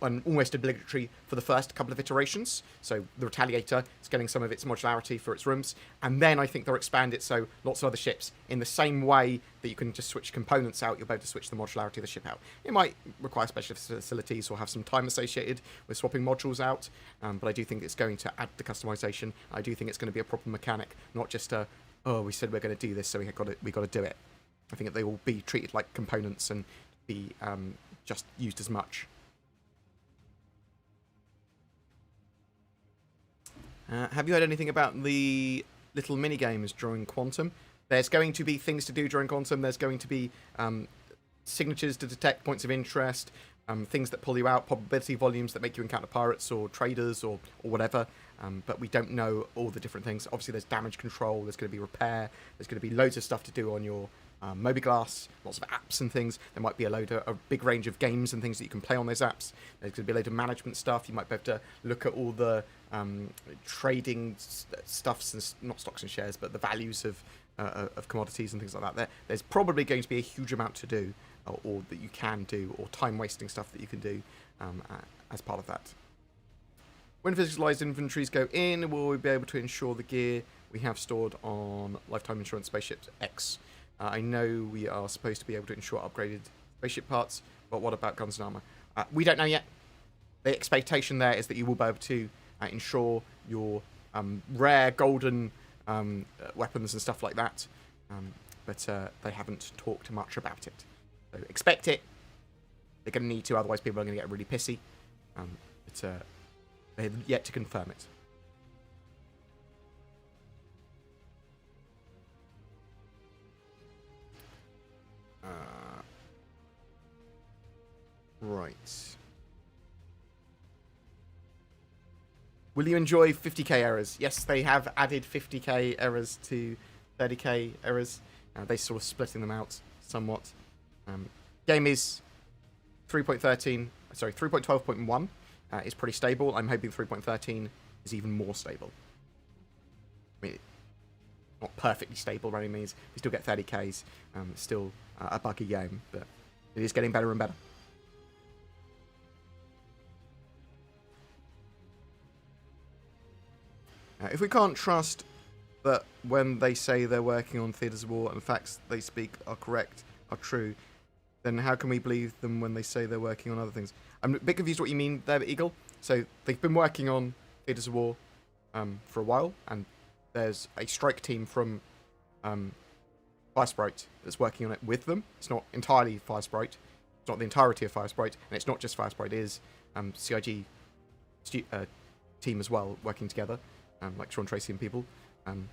and almost obligatory for the first couple of iterations. So the Retaliator is getting some of its modularity for its rooms, and then I think they'll expand it so lots of other ships, in the same way that you can just switch components out, you'll be able to switch the modularity of the ship out. It might require special facilities or have some time associated with swapping modules out, but I do think it's going to add the customization. I do think it's going to be a proper mechanic, not just a, oh, we said we're going to do this, so we got to do it. I think that they will be treated like components and be just used as much. Have you heard anything about the little mini games during Quantum? There's going to be things to do during Quantum. There's going to be signatures to detect points of interest, things that pull you out, probability volumes that make you encounter pirates or traders or whatever. But we don't know all the different things. Obviously, there's damage control. There's going to be repair. There's going to be loads of stuff to do on your Mobiglass, lots of apps and things. There might be a big range of games and things that you can play on those apps. There's going to be a load of management stuff. You might be able to look at all the trading stuffs, and not stocks and shares, but the values of commodities and things like that. There's probably going to be a huge amount to do, or that you can do, or time-wasting stuff that you can do as part of that. When physicalized inventories go in, will we be able to ensure the gear we have stored on Lifetime Insurance Spaceships X? I know we are supposed to be able to ensure upgraded spaceship parts, but what about guns and armor? We don't know yet. The expectation there is that you will be able to ensure your rare golden weapons and stuff like that, but they haven't talked much about it. So expect it. They're going to need to, otherwise people are going to get really pissy. But they have yet to confirm it. Right. Will you enjoy 50k errors? Yes, they have added 50k errors to 30k errors. They sort of splitting them out somewhat. Game is 3.12.1 is pretty stable. I'm hoping 3.13 is even more stable. I mean, not perfectly stable by any means. You still get 30ks. It's still a buggy game, but it is getting better and better. If we can't trust that when they say they're working on theatres of war and the facts they speak are correct, are true, then how can we believe them when they say they're working on other things? I'm a bit confused what you mean there, Eagle. So they've been working on theatres of war for a while, and there's a strike team from FireSprite that's working on it with them. It's not entirely FireSprite. It's not the entirety of FireSprite, and it's not just FireSprite. It is CIG team as well, working together. Like Sean Tracy and people. And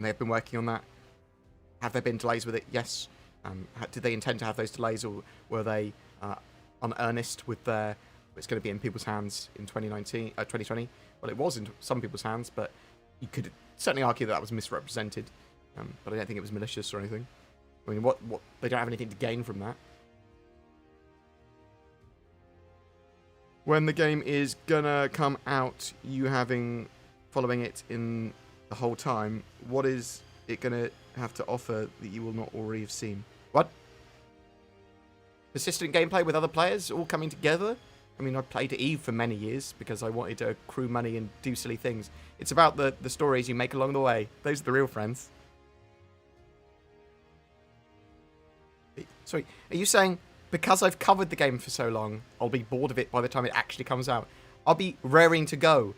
they've been working on that. Have there been delays with it? Yes. Did they intend to have those delays, or were they on earnest with it's going to be in people's hands in 2020? Well, it was in some people's hands, but you could certainly argue that was misrepresented. But I don't think it was malicious or anything. I mean, what they don't have anything to gain from that. When the game is gonna come out, you following it in the whole time, what is it going to have to offer that you will not already have seen? What? Persistent gameplay with other players all coming together? I mean, I played EVE for many years because I wanted to accrue money and do silly things. It's about the stories you make along the way. Those are the real friends. Sorry, are you saying because I've covered the game for so long, I'll be bored of it by the time it actually comes out? I'll be raring to go.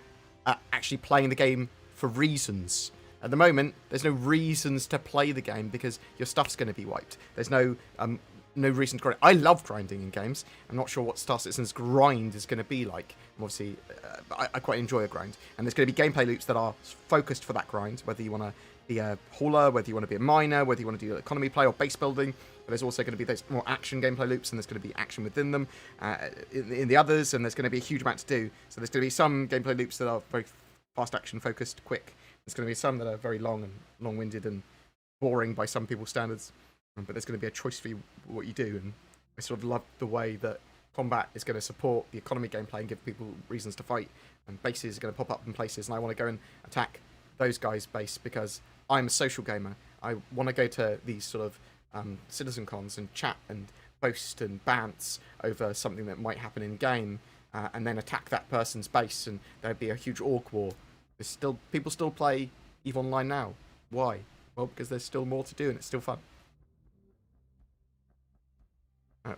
Actually playing the game for reasons. At the moment, there's no reasons to play the game because your stuff's going to be wiped. There's no no reason to grind. I love grinding in games. I'm not sure what Star Citizen's grind is going to be like. Obviously, I quite enjoy a grind. And there's going to be gameplay loops that are focused for that grind, whether you want to be a hauler, whether you want to be a miner, whether you want to do economy play or base building. But there's also going to be those more action gameplay loops, and there's going to be action within them in the others, and there's going to be a huge amount to do. So there's going to be some gameplay loops that are very fast action focused, quick. There's going to be some that are very long and long-winded and boring by some people's standards. But there's going to be a choice for you what you do, and I sort of love the way that combat is going to support the economy gameplay and give people reasons to fight, and bases are going to pop up in places, and I want to go and attack those guys' base because I'm a social gamer. I want to go to these sort of citizen cons and chat and boast and bants over something that might happen in game, and then attack that person's base, and there'd be a huge orc war. People still play EVE Online now. Why? Well, because there's still more to do and it's still fun.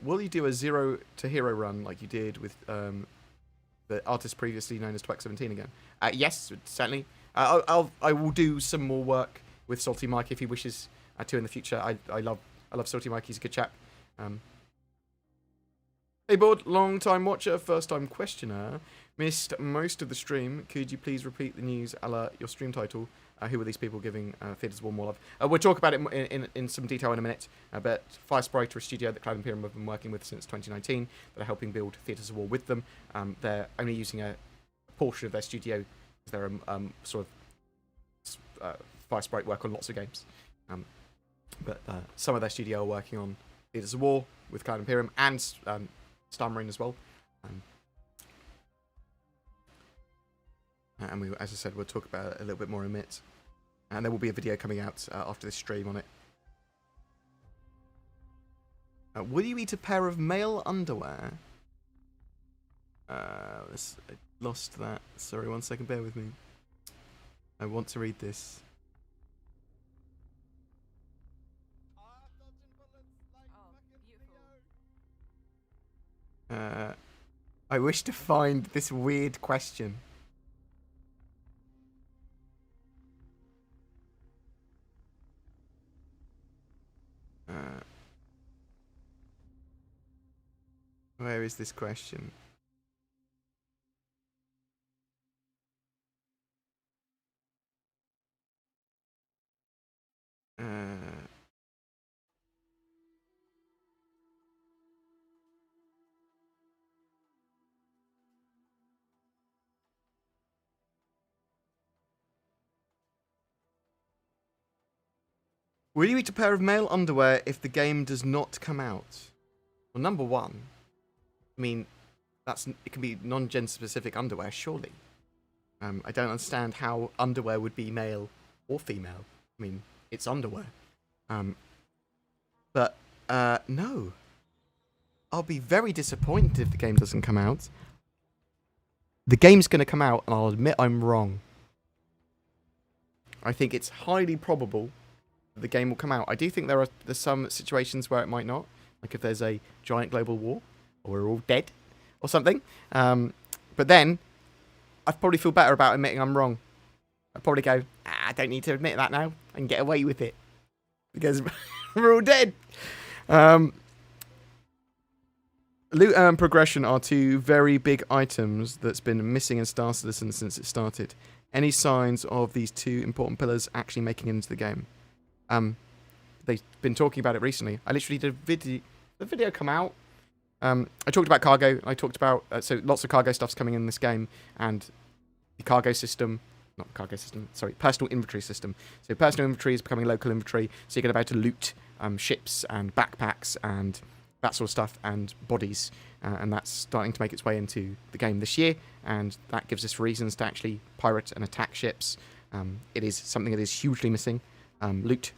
Will you do a 0 to hero run like you did with the artist previously known as Twek17 again? Yes, certainly. I will do some more work with Salty Mike if he wishes to in the future. I love Salty Mike. He's a good chap. Hey Bored, long time watcher, first time questioner. Missed most of the stream. Could you please repeat the news a la your stream title? Who are these people giving Theatres War more love? We'll talk about it in some detail in a minute. But FireSprite are a studio that Cloud Imperium have been working with since 2019 that are helping build Theatres of War with them. They're only using a portion of their studio because they're sort of FireSprite work on lots of games. But some of their studio are working on Theatres of War with Cloud Imperium and Star Marine as well. And we, as I said, we'll talk about it a little bit more in a minute. And there will be a video coming out after this stream on it. Will you eat a pair of male underwear? I lost that. Sorry, 1 second, bear with me. I want to read this. I wish to find this weird question. Where is this question? Will you eat a pair of male underwear if the game does not come out? Well, number one, I mean, it can be non-gen specific underwear, surely. I don't understand how underwear would be male or female. I mean, it's underwear. But no. I'll be very disappointed if the game doesn't come out. The game's going to come out, and I'll admit I'm wrong. I think it's highly probable that the game will come out. I do think there's some situations where it might not. Like if there's a giant global war, or we're all dead, or something. But then, I'd probably feel better about admitting I'm wrong. I'd probably go, I don't need to admit that now. I can get away with it. Because we're all dead. Loot and progression are two very big items that's been missing in Star Citizen since it started. Any signs of these two important pillars actually making it into the game? They've been talking about it recently. I literally did the video come out. I talked about cargo. I talked about so lots of cargo stuff's coming in this game, and the cargo system, not cargo system, sorry, personal inventory system. So personal inventory is becoming local inventory. So you're going to be able to loot ships and backpacks and that sort of stuff and bodies, and that's starting to make its way into the game this year. And that gives us reasons to actually pirate and attack ships. It is something that is hugely missing. Loot.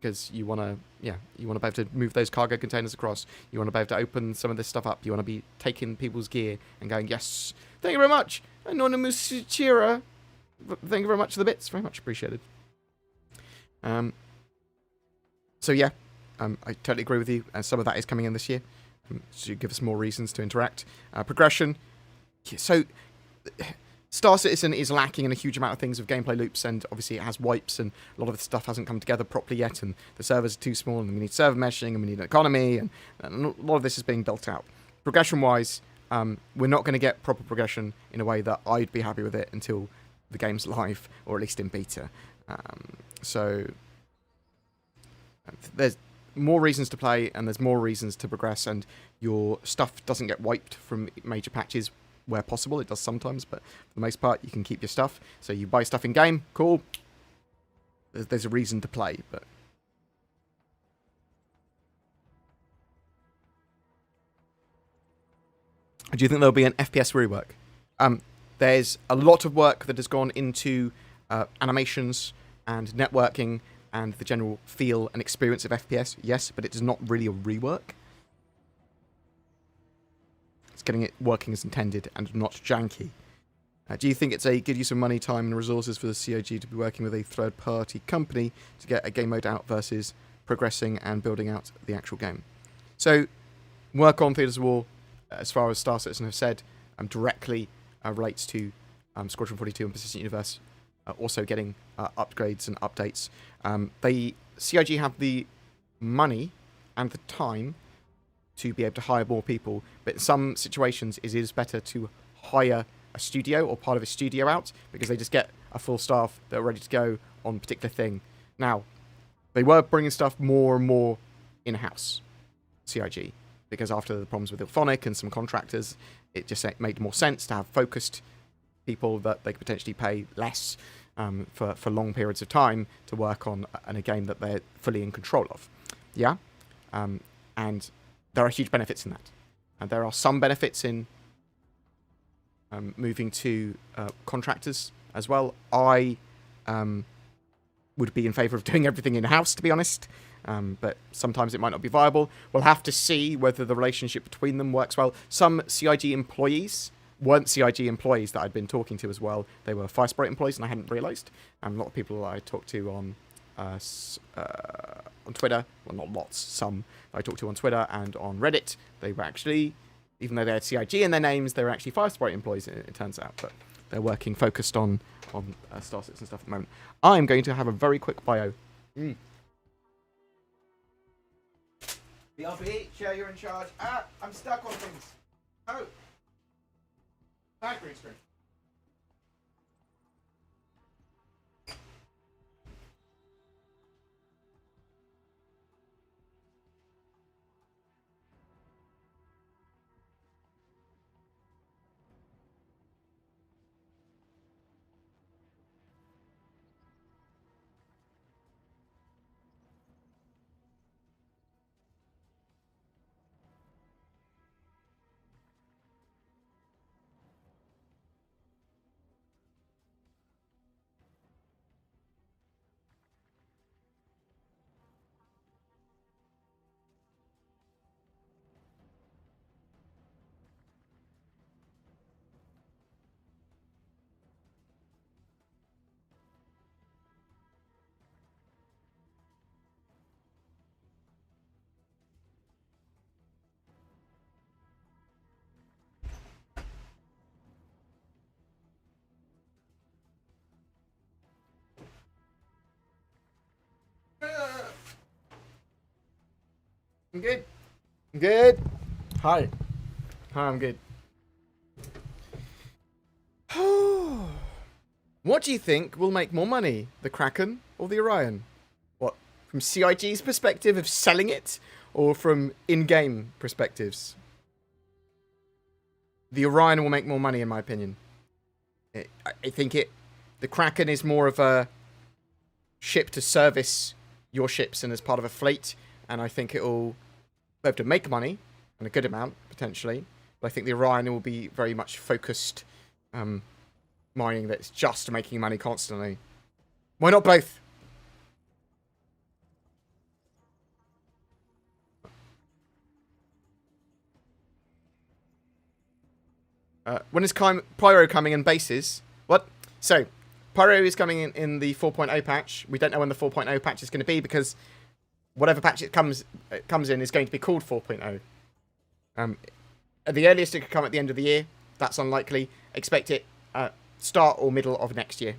Because you want to be able to move those cargo containers across. You want to be able to open some of this stuff up. You want to be taking people's gear and going, yes, thank you very much, Anonymous Cheerer. Thank you very much for the bits. Very much appreciated. So yeah, I totally agree with you. Some of that is coming in this year. So you give us more reasons to interact. Progression. So Star Citizen is lacking in a huge amount of things with gameplay loops, and obviously it has wipes, and a lot of the stuff hasn't come together properly yet, and the servers are too small, and we need server meshing, and we need an economy, and a lot of this is being built out. Progression-wise, we're not going to get proper progression in a way that I'd be happy with it until the game's live, or at least in beta. So there's more reasons to play, and there's more reasons to progress, and your stuff doesn't get wiped from major patches where possible. It does sometimes, but for the most part, you can keep your stuff. So you buy stuff in game, cool. There's a reason to play, but do you think there'll be an FPS rework? There's a lot of work that has gone into animations and networking and the general feel and experience of FPS, yes, but it is not really a rework. It's getting it working as intended and not janky. Do you think it's a good use of money, time, and resources for the COG to be working with a third-party company to get a game mode out versus progressing and building out the actual game? So, work on Theaters of War, as far as Star Citizen have said, directly relates to Squadron 42 and Persistent Universe also getting upgrades and updates. CIG have the money and the time to be able to hire more people, but in some situations it is better to hire a studio or part of a studio out, because they just get a full staff that are ready to go on a particular thing. Now, they were bringing stuff more and more in-house, CIG, because after the problems with Ilphonic and some contractors, it just made more sense to have focused people that they could potentially pay less for long periods of time to work on a game that they're fully in control of. Yeah? And there are huge benefits in that. And there are some benefits in moving to contractors as well. I would be in favour of doing everything in-house, to be honest. But sometimes it might not be viable. We'll have to see whether the relationship between them works well. Some CIG employees weren't CIG employees that I'd been talking to as well. They were FireSprite employees, and I hadn't realised. A lot of people I talked to on Twitter, well, not lots, some I talked to on Twitter and on Reddit, they were actually, even though they had CIG in their names, they were actually FireSprite employees, it turns out. But they're working focused on Star Citizen stuff at the moment. I'm going to have a very quick bio. BRB, Chair, you're in charge. I'm stuck on things. Oh. Back green screen. I'm good. I'm good. Hi. Hi, I'm good. What do you think will make more money, the Kraken or the Orion? What, from CIG's perspective of selling it, or from in-game perspectives? The Orion will make more money, in my opinion. I think the Kraken is more of a ship to service your ships and as part of a fleet, and I think it will be able to make money, and a good amount, potentially. But I think the Orion will be very much focused mining that's just making money constantly. Why not both? When is Pyro coming in bases? What? So, Pyro is coming in the 4.0 patch. We don't know when the 4.0 patch is going to be, because whatever patch it comes in is going to be called 4.0. At the earliest, it could come at the end of the year. That's unlikely. Expect it start or middle of next year.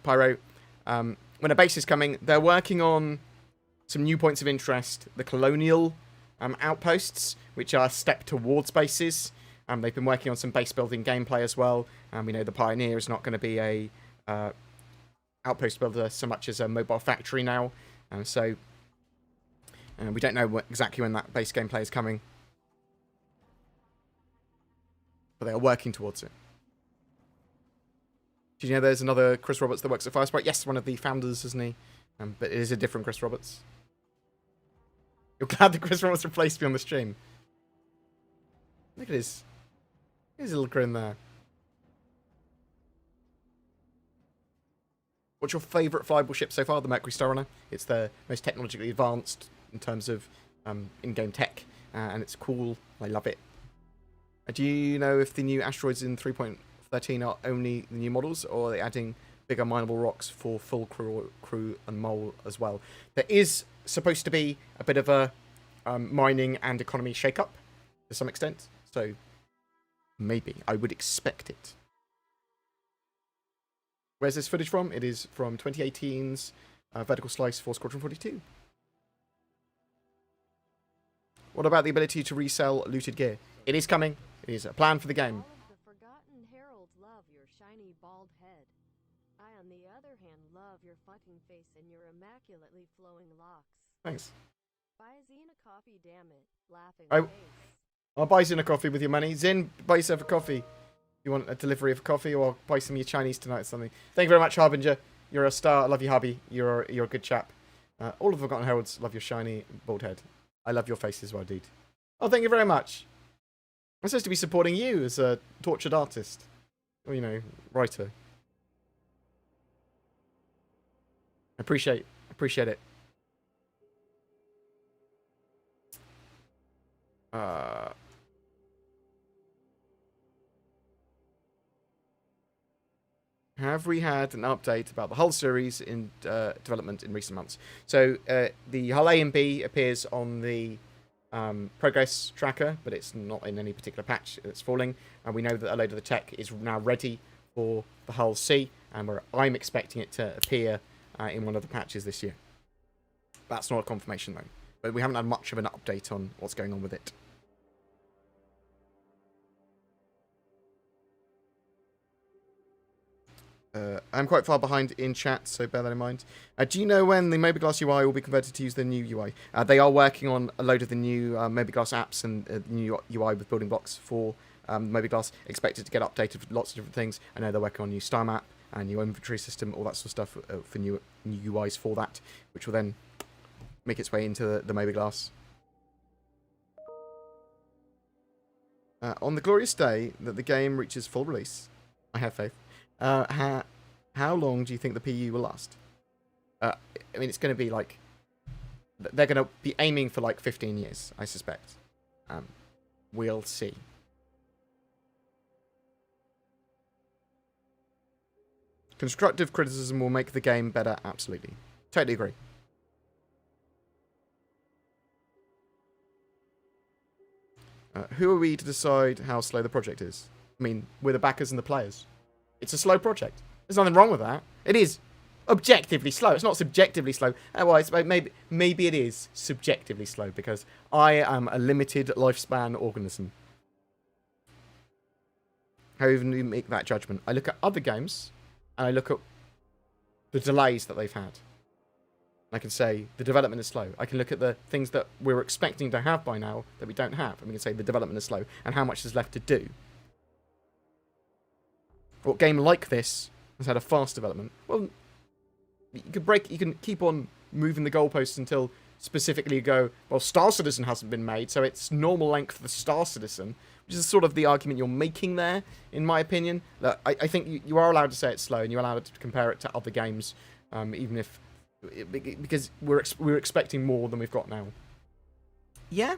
Pyro, when a base is coming, they're working on some new points of interest. The colonial outposts, which are step towards bases. They've been working on some base building gameplay as well. We know the Pioneer is not going to be a outpost builder so much as a mobile factory now. So we don't know exactly when that base gameplay is coming. But they are working towards it. Did you know there's another Chris Roberts that works at FireSprite? Yes, one of the founders, isn't he? But it is a different Chris Roberts. You're glad that Chris Roberts replaced me on the stream. Look at his little grin there. What's your favourite flyable ship so far? The Mercury Star Runner. It's the most technologically advanced in terms of in-game tech. And it's cool. I love it. Do you know if the new asteroids in 3.13 are only the new models, or are they adding bigger mineable rocks for full crew and mole as well? There is supposed to be a bit of a mining and economy shake-up to some extent, so maybe. I would expect it. Where's this footage from? It is from 2018's Vertical Slice for Squadron 42. What about the ability to resell looted gear? It is coming. It is a plan for the game. All of the forgotten heralds love your shiny bald head. I, on the other hand, love your fucking face and your immaculately flowing locks. Thanks. Buy Zine a coffee, damn it. Laughing face. I'll buy Zin a coffee with your money. Zin, buy yourself a coffee. You want a delivery of coffee, or I'll buy some of your Chinese tonight or something. Thank you very much, Harbinger. You're a star. I love you, hubby. You're a good chap. All of the Forgotten Heralds love your shiny bald head. I love your face as well, dude. Oh, thank you very much. I'm supposed to be supporting you as a tortured artist. Or, you know, writer. Appreciate it. Have we had an update about the Hull series in development in recent months? So the Hull A and B appears on the progress tracker, but it's not in any particular patch that's falling. And we know that a load of the tech is now ready for the Hull C, and I'm expecting it to appear in one of the patches this year. That's not a confirmation though, but we haven't had much of an update on what's going on with it. I'm quite far behind in chat, so bear that in mind. Do you know when the Mobileglass UI will be converted to use the new UI? They are working on a load of the new Mobileglass apps and new UI with building blocks for Mobileglass. Expected to get updated with lots of different things. I know they're working on new star map and new inventory system, all that sort of stuff for new UIs for that, which will then make its way into the Mobileglass. On the glorious day that the game reaches full release, I have faith. How long do you think the PU will last? I mean, it's going to be like... They're going to be aiming for like 15 years, I suspect. We'll see. Constructive criticism will make the game better, absolutely. Totally agree. Who are we to decide how slow the project is? I mean, we're the backers and the players. It's a slow project. There's nothing wrong with that. It is objectively slow. It's not subjectively slow. Otherwise, maybe it is subjectively slow because I am a limited lifespan organism. How even do you make that judgment? I look at other games and I look at the delays that they've had. I can say the development is slow. I can look at the things that we're expecting to have by now that we don't have. And we can say the development is slow and how much is left to do. What game like this has had a fast development? Well, you can keep on moving the goalposts until specifically you go, well, Star Citizen hasn't been made, so it's normal length for Star Citizen, which is sort of the argument you're making there, in my opinion. Look, I think you are allowed to say it's slow, and you're allowed to compare it to other games, even if... Because we're expecting more than we've got now. Yeah?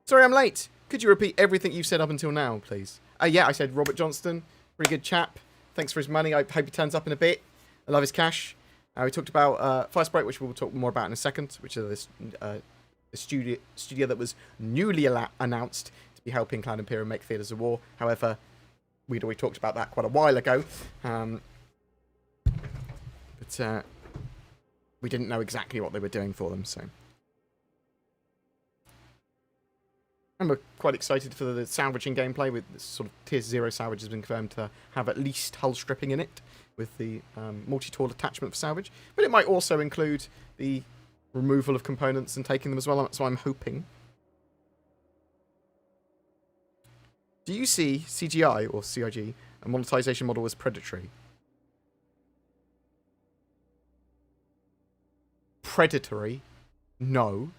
Sorry I'm late. Could you repeat everything you've said up until now, please? Yeah, I said Robert Johnston. Pretty good chap. Thanks for his money. I hope he turns up in a bit. I love his cash. We talked about FireSprite, which we'll talk more about in a second, which is this studio that was newly announced to be helping Cloud Imperium make Theatres of War. However, we'd already talked about that quite a while ago. But we didn't know exactly what they were doing for them, so. And we're quite excited for the salvaging gameplay. With this sort of Tier 0 salvage has been confirmed to have at least hull stripping in it, with the multi-tool attachment for salvage. But it might also include the removal of components and taking them as well. That's what I'm hoping. Do you see CGI or CIG, a monetization model, as predatory? Predatory? No.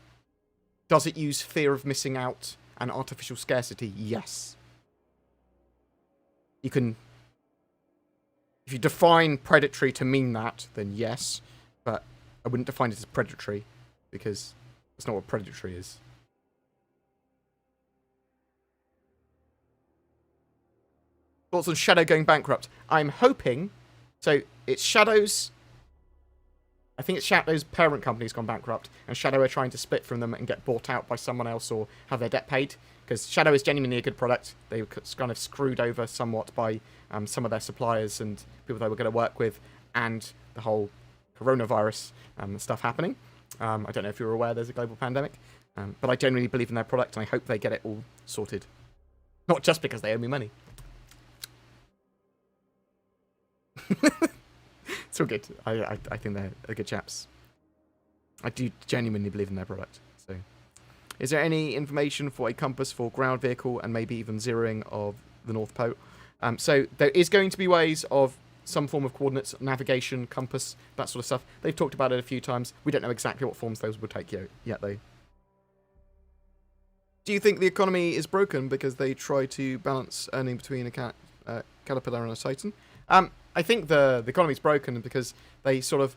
Does it use fear of missing out and artificial scarcity? Yes. You can... If you define predatory to mean that, then yes. But I wouldn't define it as predatory, because that's not what predatory is. Thoughts on Shadow going bankrupt? I'm hoping... So, it's Shadow's... I think it's Shadow's parent company's gone bankrupt, and Shadow are trying to split from them and get bought out by someone else or have their debt paid. Because Shadow is genuinely a good product. They were kind of screwed over somewhat by some of their suppliers and people they were going to work with, and the whole coronavirus stuff happening. I don't know if you're aware there's a global pandemic, but I genuinely believe in their product, and I hope they get it all sorted. Not just because they owe me money. It's all good. I think they're good chaps. I do genuinely believe in their product. So, is there any information for a compass for ground vehicle and maybe even zeroing of the North Pole? So there is going to be ways of some form of coordinates, navigation, compass, that sort of stuff. They've talked about it a few times. We don't know exactly what forms those will take yet, though. Do you think the economy is broken because they try to balance earning between a caterpillar and a titan? I think the economy's broken because they sort of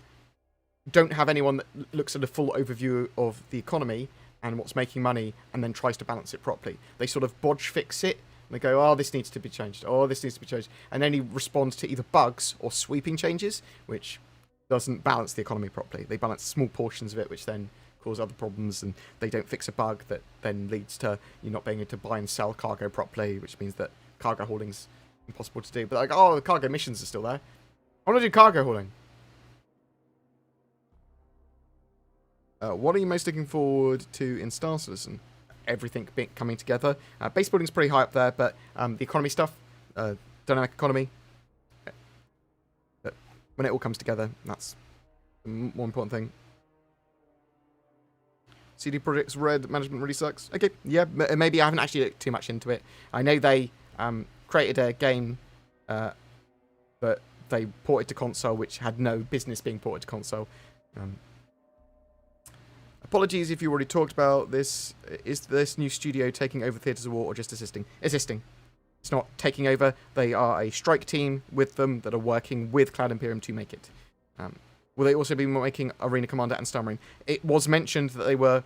don't have anyone that looks at a full overview of the economy and what's making money and then tries to balance it properly. They sort of bodge fix it. And they go, oh, this needs to be changed. Oh, this needs to be changed. And then he responds to either bugs or sweeping changes, which doesn't balance the economy properly. They balance small portions of it, which then cause other problems, and they don't fix a bug that then leads to you not being able to buy and sell cargo properly, which means that cargo hauling's impossible to do. But like, oh, the cargo missions are still there. I want to do cargo hauling. What are you most looking forward to in Star Citizen? Everything coming together. Base building's pretty high up there, but the economy stuff, dynamic economy, when it all comes together, that's the more important thing. CD Projekt's Red management really sucks. Okay, yeah, maybe I haven't actually looked too much into it. I know they created a game that they ported to console, which had no business being ported to console. Apologies if you already talked about this. Is this new studio taking over Theatres of War or just assisting? Assisting. It's not taking over. They are a strike team with them that are working with Cloud Imperium to make it. Will they also be making Arena Commander and Star Marine? It was mentioned that they were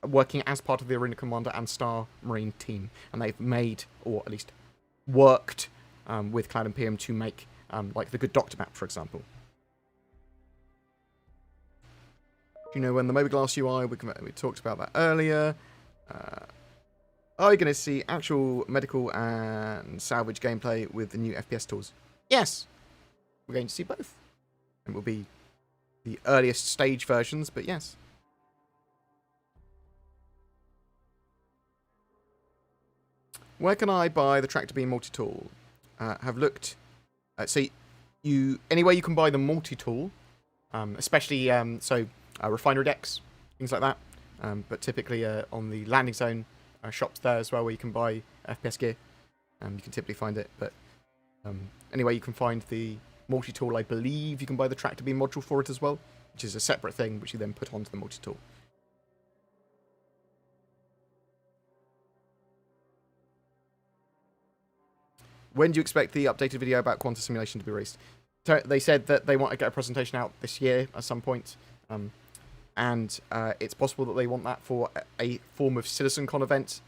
working as part of the Arena Commander and Star Marine team, and they've made, or at least worked with Cloud Imperium to make like the Good Doctor map, for example. You know, when the Mobileglass UI, we talked about that earlier. Are you going to see actual medical and salvage gameplay with the new FPS tools? Yes! We're going to see both. It will be the earliest stage versions, but yes. Where can I buy the Tractor Beam multi-tool? Have looked... so, anywhere you can buy the multi-tool, especially... refinery decks, things like that. But typically on the landing zone shops there as well, where you can buy FPS gear. You can typically find it. But anyway, you can find the multi-tool. I believe you can buy the Tractor Beam module for it as well, which is a separate thing, which you then put onto the multi-tool. When do you expect the updated video about quantum simulation to be released? So they said that they want to get a presentation out this year at some point. And it's possible that they want that for a form of CitizenCon event.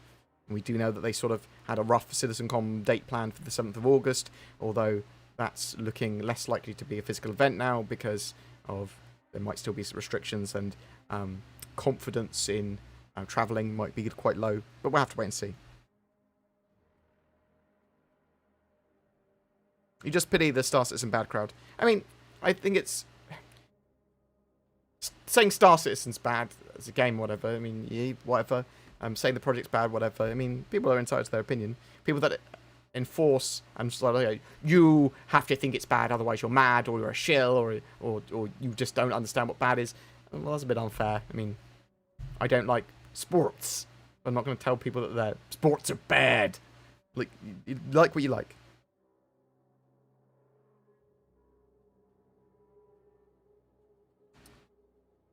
And we do know that they sort of had a rough CitizenCon date planned for the 7th of August, although that's looking less likely to be a physical event now because of there might still be some restrictions, and confidence in travelling might be quite low. But we'll have to wait and see. You just pity the Star Citizen bad crowd. I mean, I think it's... Saying Star Citizen's bad as a game, whatever. I mean, yeah, whatever. Saying the project's bad, whatever. I mean, people are entitled to their opinion. People that enforce and just like, you have to think it's bad, otherwise you're mad, or you're a shill, or you just don't understand what bad is. Well, that's a bit unfair. I mean, I don't like sports. I'm not going to tell people that their sports are bad. Like, you like what you like.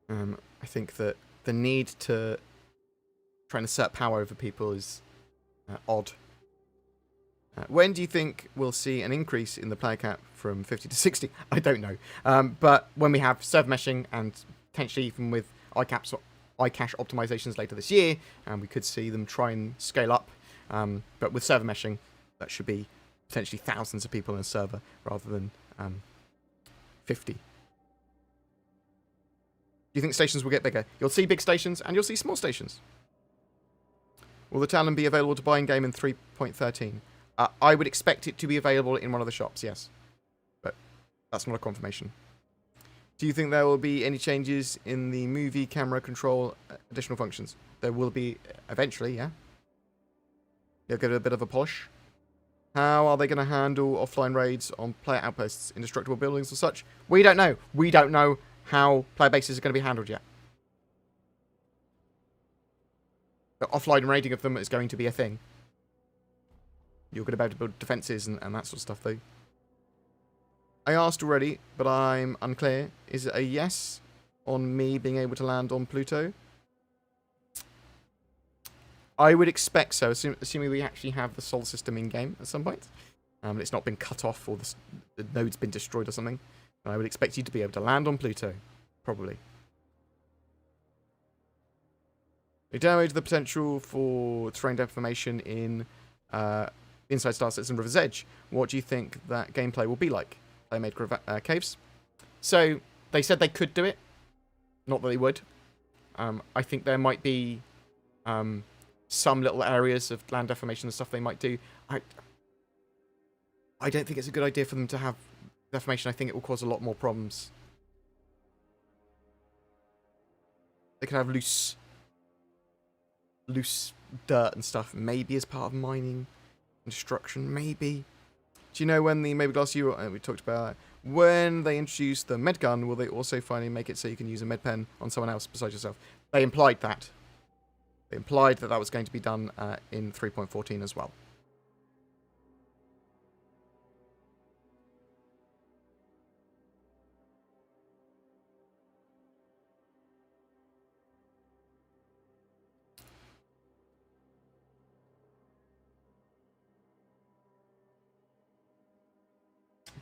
I think that the need to try and assert power over people is odd. When do you think we'll see an increase in the player cap from 50 to 60? I don't know. But when we have server meshing and potentially even with iCache optimizations later this year, we could see them try and scale up. But with server meshing, that should be potentially thousands of people in a server rather than 50. Do you think stations will get bigger? You'll see big stations and you'll see small stations. Will the talent be available to buy in-game in 3.13? I would expect it to be available in one of the shops, yes. But that's not a confirmation. Do you think there will be any changes in the movie camera control additional functions? There will be eventually, yeah. They'll give it a bit of a polish. How are they going to handle offline raids on player outposts, indestructible buildings or such? We don't know. We don't know how player bases are going to be handled yet. But offline raiding of them is going to be a thing. You're going to be able to build defences and that sort of stuff, though. I asked already, but I'm unclear. Is it a yes on me being able to land on Pluto? I would expect so, assuming we actually have the Sol system in-game at some point. It's not been cut off or the node's been destroyed or something. I would expect you to be able to land on Pluto, probably. We demoed the potential for terrain deformation in inside Star Citizen River's Edge. What do you think that gameplay will be like? They made caves. So, they said they could do it. Not that they would. I think there might be some little areas of land deformation and stuff they might do. I don't think it's a good idea for them to have deformation. I think it will cause a lot more problems. They could have loose dirt and stuff, maybe as part of mining and destruction, maybe. Do you know when the Maybe Glass U, we talked about, when they introduce the med gun, will they also finally make it so you can use a med pen on someone else besides yourself? They implied that. They implied that that was going to be done in 3.14 as well.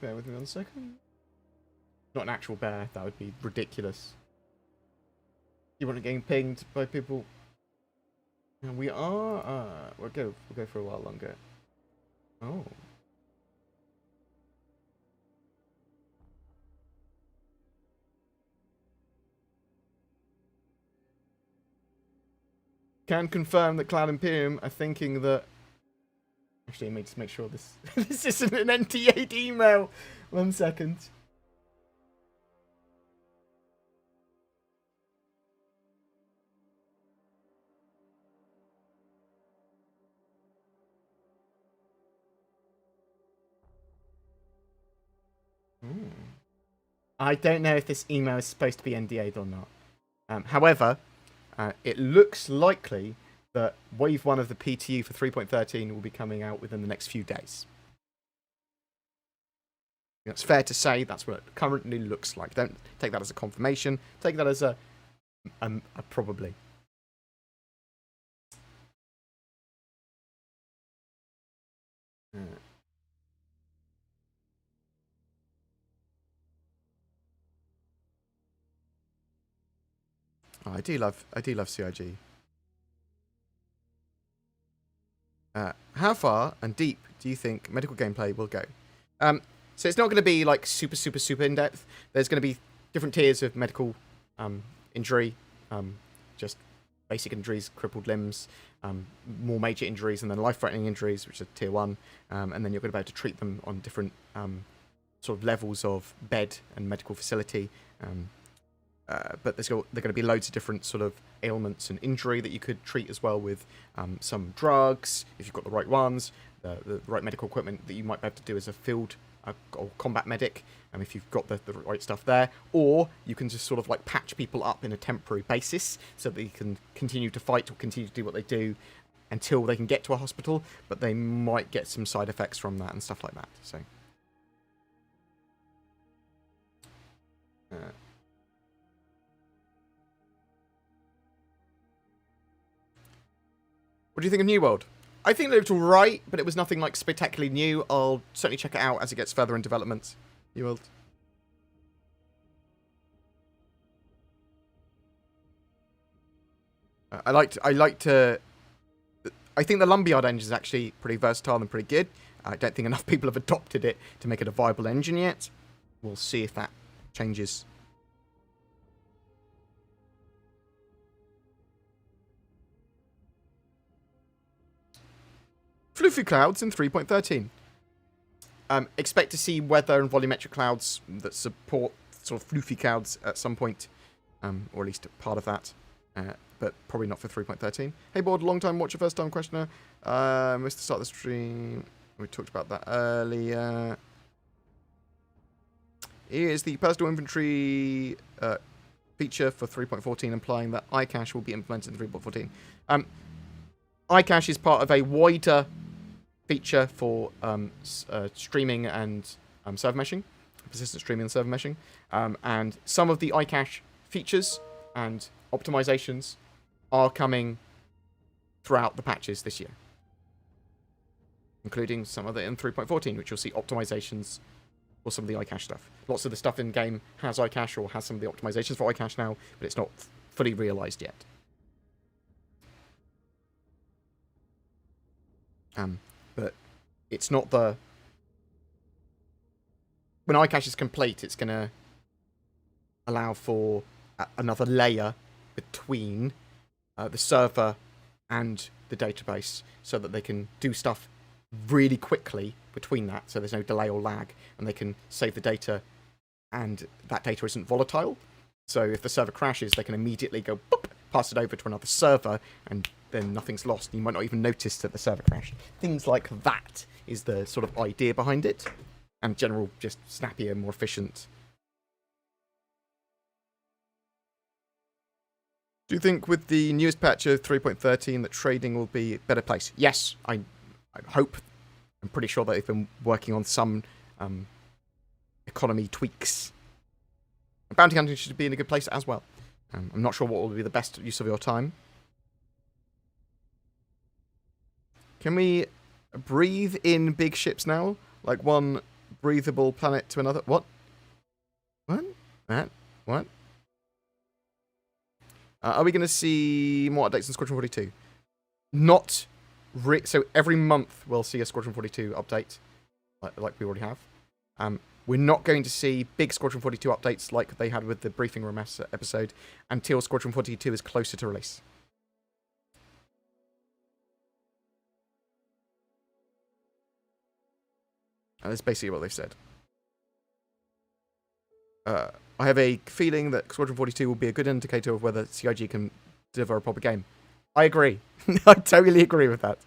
Bear with me 1 second. Not an actual bear, that would be ridiculous. You want it getting pinged by people? And we are. We'll go for a while longer. Oh. Can confirm that Cloud Imperium are thinking that. Actually, let me just make sure this this isn't an NT8 email. 1 second. I don't know if this email is supposed to be NDA'd or not. However, it looks likely that Wave 1 of the PTU for 3.13 will be coming out within the next few days. It's fair to say that's what it currently looks like. Don't take that as a confirmation. Take that as a probably. Oh, I do love CIG. How far and deep do you think medical gameplay will go? So it's not going to be like super in depth. There's going to be different tiers of medical injury, just basic injuries, crippled limbs, more major injuries, and then life-threatening injuries, which are tier 1, and then you're going to be able to treat them on different sort of levels of bed and medical facility. But there are going to be loads of different sort of ailments and injury that you could treat as well with some drugs, if you've got the right ones, the right medical equipment that you might be able to do as a field or combat medic, if you've got the right stuff there. Or you can just sort of like patch people up in a temporary basis so that you can continue to fight or continue to do what they do until they can get to a hospital, but they might get some side effects from that and stuff like that. So what do you think of New World? I think it looked alright, but it was nothing like spectacularly new. I'll certainly check it out as it gets further in development. New World. I think the Lumberyard engine is actually pretty versatile and pretty good. I don't think enough people have adopted it to make it a viable engine yet. We'll see if that changes. Floofy clouds in 3.13. Expect to see weather and volumetric clouds that support sort of floofy clouds at some point, or at least part of that, but probably not for 3.13. Hey Bored, long time watcher, first time questioner. Missed the start of the stream. We talked about that earlier. Here's the personal inventory feature for 3.14, implying that iCache will be implemented in 3.14. iCache is part of a wider feature for streaming and server meshing, persistent streaming and server meshing, and some of the iCache features and optimizations are coming throughout the patches this year, including some of it in 3.14, which you'll see optimizations for some of the iCache stuff. Lots of the stuff in game has iCache or has some of the optimizations for iCache now, but it's not fully realized yet. But it's not the... When iCache is complete, it's going to allow for another layer between the server and the database so that they can do stuff really quickly between that, so there's no delay or lag, and they can save the data and that data isn't volatile. So if the server crashes, they can immediately go boop, pass it over to another server, and then nothing's lost. You might not even notice that the server crashed. Things like that is the sort of idea behind it, and general just snappier, more efficient. Do you think with the newest patch of 3.13 that trading will be a better place? Yes, I hope. I'm pretty sure that they've been working on some economy tweaks. Bounty hunting should be in a good place as well. I'm not sure what will be the best use of your time. Can we breathe in big ships now? Like one breathable planet to another? What? What? That? What? Are we going to see more updates in Squadron 42? Not... so every month we'll see a Squadron 42 update, like we already have. We're not going to see big Squadron 42 updates like they had with the Briefing Room episode until Squadron 42 is closer to release. And that's basically what they've said. I have a feeling that Squadron 42 will be a good indicator of whether CIG can deliver a proper game. I agree. I totally agree with that.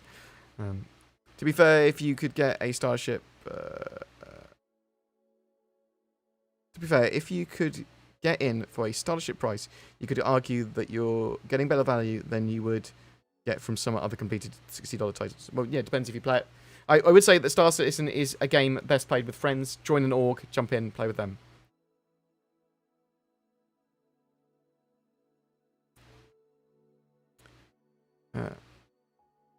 To be fair, if you could get a starship... to be fair, if you could get in for a starship price, you could argue that you're getting better value than you would get from some other completed $60 titles. Well, yeah, it depends if you play it. I would say that Star Citizen is a game best played with friends. Join an org, jump in, play with them.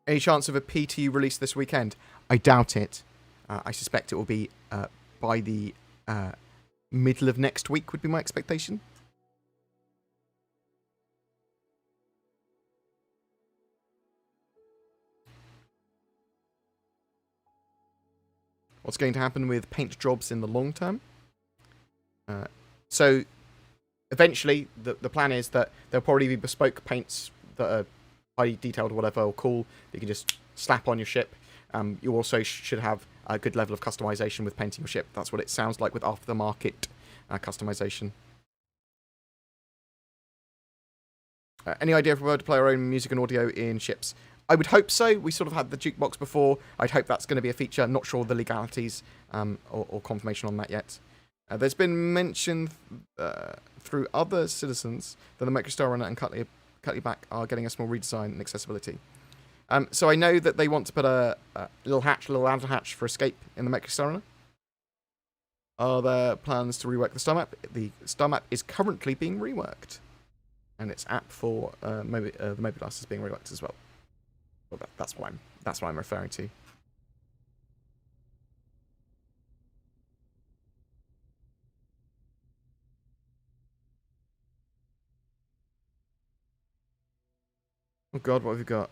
Any chance of a PT release this weekend? I doubt it. I suspect it will be by the middle of next week would be my expectation. What's going to happen with paint jobs in the long term? So eventually the plan is that there'll probably be bespoke paints that are highly detailed or whatever, or cool, that you can just slap on your ship. You also should have a good level of customization with painting your ship. That's what it sounds like with aftermarket customization. Any idea if we were to play our own music and audio in ships? I would hope so. We sort of had the jukebox before. I'd hope that's going to be a feature. Not sure the legalities or confirmation on that yet. There's been mention through other citizens that the Microstar Runner and Cutlery Back are getting a small redesign and accessibility. So I know that they want to put a little ladder hatch for escape in the Microstar Runner. Are there plans to rework the star map? The star map is currently being reworked. And its app for the Mobilas is being reworked as well. Well, that's what I'm referring to. Oh god, what have we got?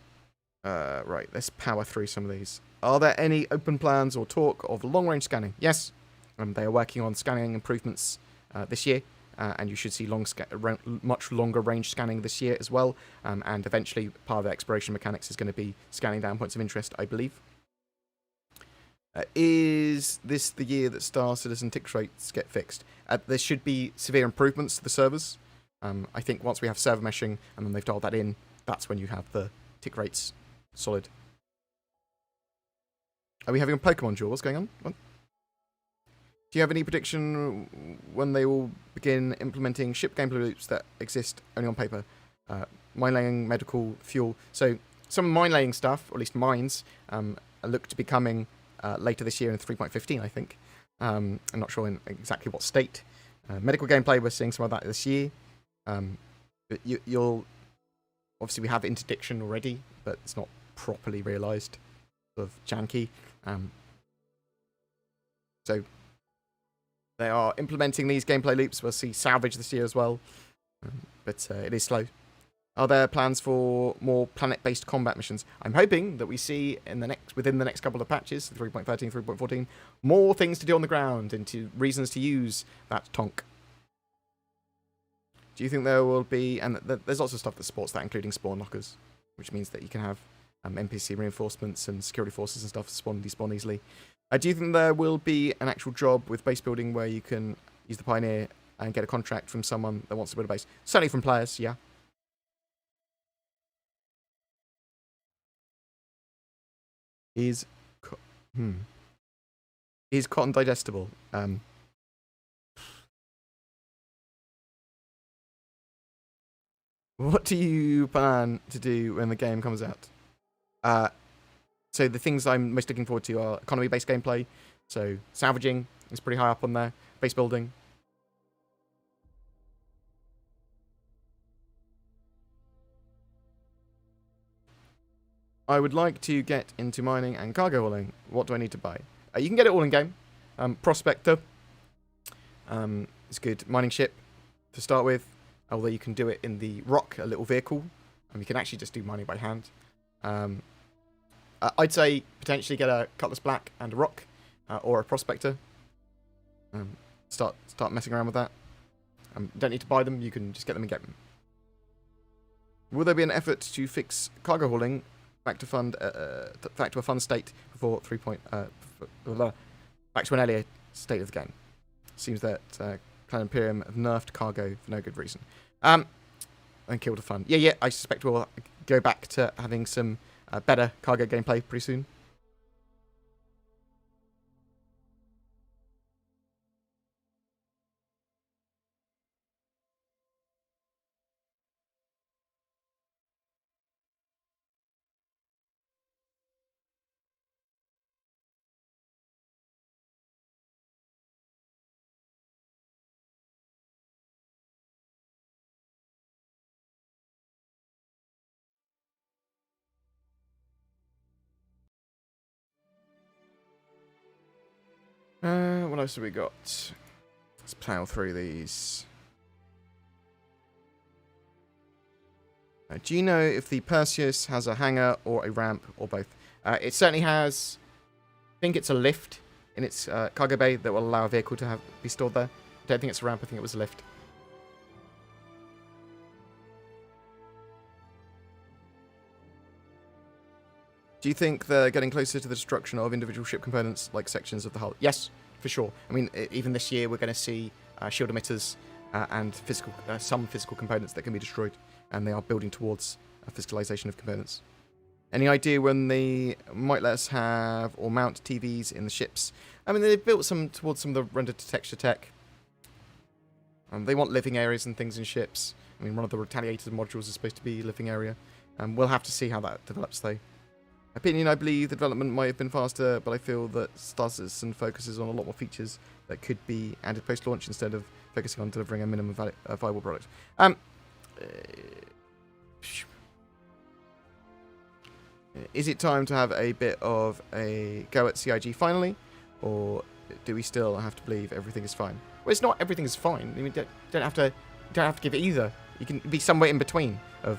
Right, let's power through some of these. Are there any open plans or talk of long-range scanning? Yes. They are working on scanning improvements this year. And you should see much longer range scanning this year as well. And eventually, part of the exploration mechanics is going to be scanning down points of interest, I believe. Is this the year that Star Citizen tick rates get fixed? There should be severe improvements to the servers. I think once we have server meshing and then they've dialed that in, that's when you have the tick rates solid. Are we having a Pokemon duel? What's going on? What? Do you have any prediction when they will begin implementing ship gameplay loops that exist only on paper? Mine laying, medical, fuel. So some mine laying stuff, or at least mines, look to be coming later this year in 3.15, I think. I'm not sure in exactly what state. Medical gameplay, we're seeing some of that this year. But you'll... Obviously, we have interdiction already, but it's not properly realised. Sort of janky. So... They are implementing these gameplay loops. We'll see salvage this year as well, but it is slow. Are there plans for more planet-based combat missions? I'm hoping that we see within the next couple of patches, 3.13, 3.14, more things to do on the ground and reasons to use that tonk. Do you think there will be... And there's lots of stuff that supports that, including spawn lockers, which means that you can have NPC reinforcements and security forces and stuff spawn and despawn easily. Do you think there will be an actual job with base building where you can use the Pioneer and get a contract from someone that wants to build a base? Certainly from players, yeah. Is cotton digestible? What do you plan to do when the game comes out? So the things I'm most looking forward to are economy-based gameplay. So salvaging is pretty high up on there. Base building. I would like to get into mining and cargo hauling. What do I need to buy? You can get it all in game. Prospector is good. Mining ship to start with. Although you can do it in the rock, a little vehicle. And you can actually just do mining by hand. I'd say potentially get a Cutlass Black and a Rock, or a Prospector. Start messing around with that. Don't need to buy them, you can just get them and get them. Will there be an effort to fix cargo hauling back to a fun state before back to an earlier state of the game? Seems that Cloud Imperium have nerfed cargo for no good reason. And killed a fun. Yeah, I suspect we'll go back to having some better cargo gameplay pretty soon. What else have we got? Let's plow through these. Do you know if the Perseus has a hangar or a ramp or both? It certainly has. I think it's a lift in its cargo bay that will allow a vehicle to be stored there. I don't think it's a ramp. I think it was a lift. Do you think they're getting closer to the destruction of individual ship components like sections of the hull? Yes, for sure. I mean, even this year we're going to see shield emitters and some physical components that can be destroyed, and they are building towards a physicalization of components. Any idea when they might let us have or mount TVs in the ships? I mean, they've built some towards some of the render-to-texture tech. They want living areas and things in ships. I mean, one of the Retaliator modules is supposed to be a living area. We'll have to see how that develops, though. Opinion, I believe the development might have been faster, but I feel that Star Citizen focuses on a lot more features that could be added post-launch instead of focusing on delivering a minimum viable product. Is it time to have a bit of a go at CIG finally, or do we still have to believe everything is fine? Well, it's not everything is fine. I mean, don't have to give it either. You can be somewhere in between of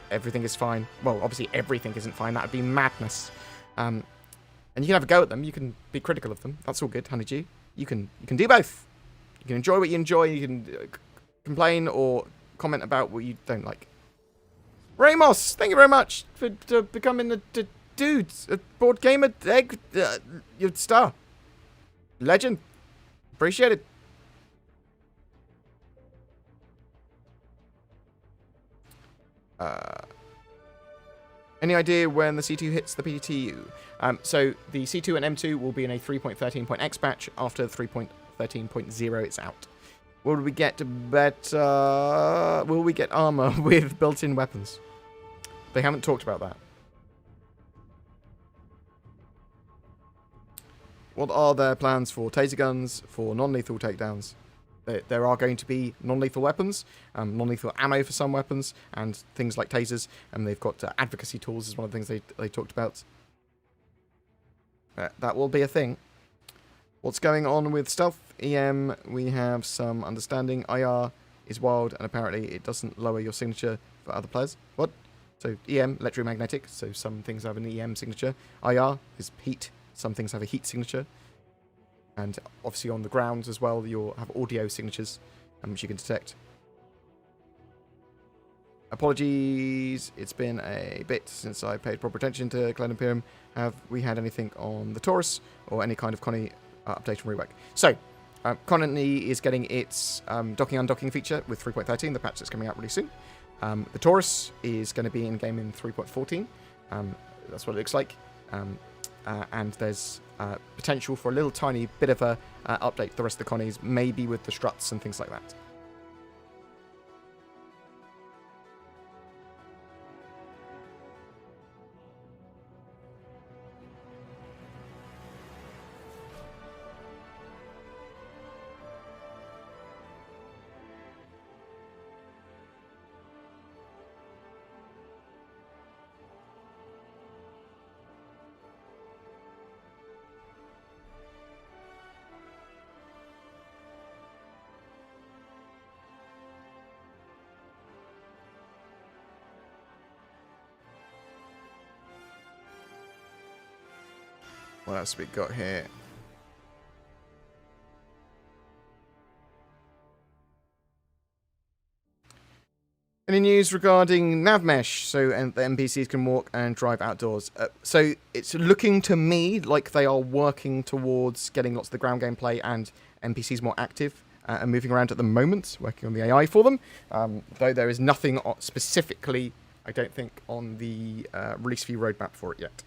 everything is fine. Well, obviously everything isn't fine. That would be madness. And you can have a go at them. You can be critical of them. That's all good, Honeydew. You can do both. You can enjoy what you enjoy. You can complain or comment about what you don't like. Ramos, thank you very much for becoming a dude, a BoredGamer egg, your star. Legend. Appreciate it. Any idea when the C2 hits the PTU? So the C2 and M2 will be in a 3.13.x patch after 3.13.0 is out. Will we get better? Will we get armor with built-in weapons? They haven't talked about that. What are their plans for taser guns, for non-lethal takedowns? There are going to be non-lethal weapons, non-lethal ammo for some weapons, and things like tasers. And they've got advocacy tools is one of the things they talked about. That will be a thing. What's going on with stealth? EM, we have some understanding. IR is wild, and apparently it doesn't lower your signature for other players. What? So EM, electromagnetic, so some things have an EM signature. IR is heat, some things have a heat signature. And obviously on the ground as well, you'll have audio signatures, which you can detect. Apologies, it's been a bit since I paid proper attention to Cloud Imperium. Have we had anything on the Taurus or any kind of Connie update and rework? So, Connie is getting its docking-undocking feature with 3.13, the patch that's coming out really soon. The Taurus is going to be in-game in 3.14. That's what it looks like. And there's potential for a little tiny bit of a update to the rest of the Connies, maybe with the struts and things like that. What else have we got here? Any news regarding nav mesh, so the NPCs can walk and drive outdoors? So it's looking to me like they are working towards getting lots of the ground gameplay and NPCs more active and moving around at the moment, working on the AI for them. Though there is nothing specifically, I don't think, on the release fee roadmap for it yet.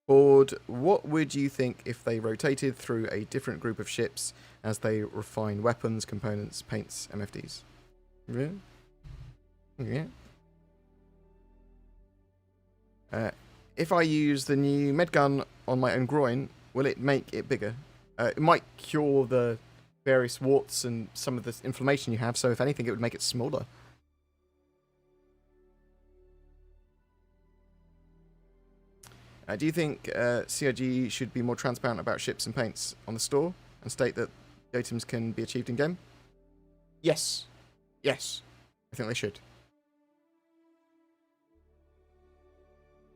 Board, what would you think if they rotated through a different group of ships as they refine weapons, components, paints, MFDs? Yeah. Yeah. If I use the new med gun on my own groin, will it make it bigger? It might cure the various warts and some of the inflammation you have, so if anything, it would make it smaller. Do you think CIG should be more transparent about ships and paints on the store and state that items can be achieved in-game? Yes. Yes. I think they should.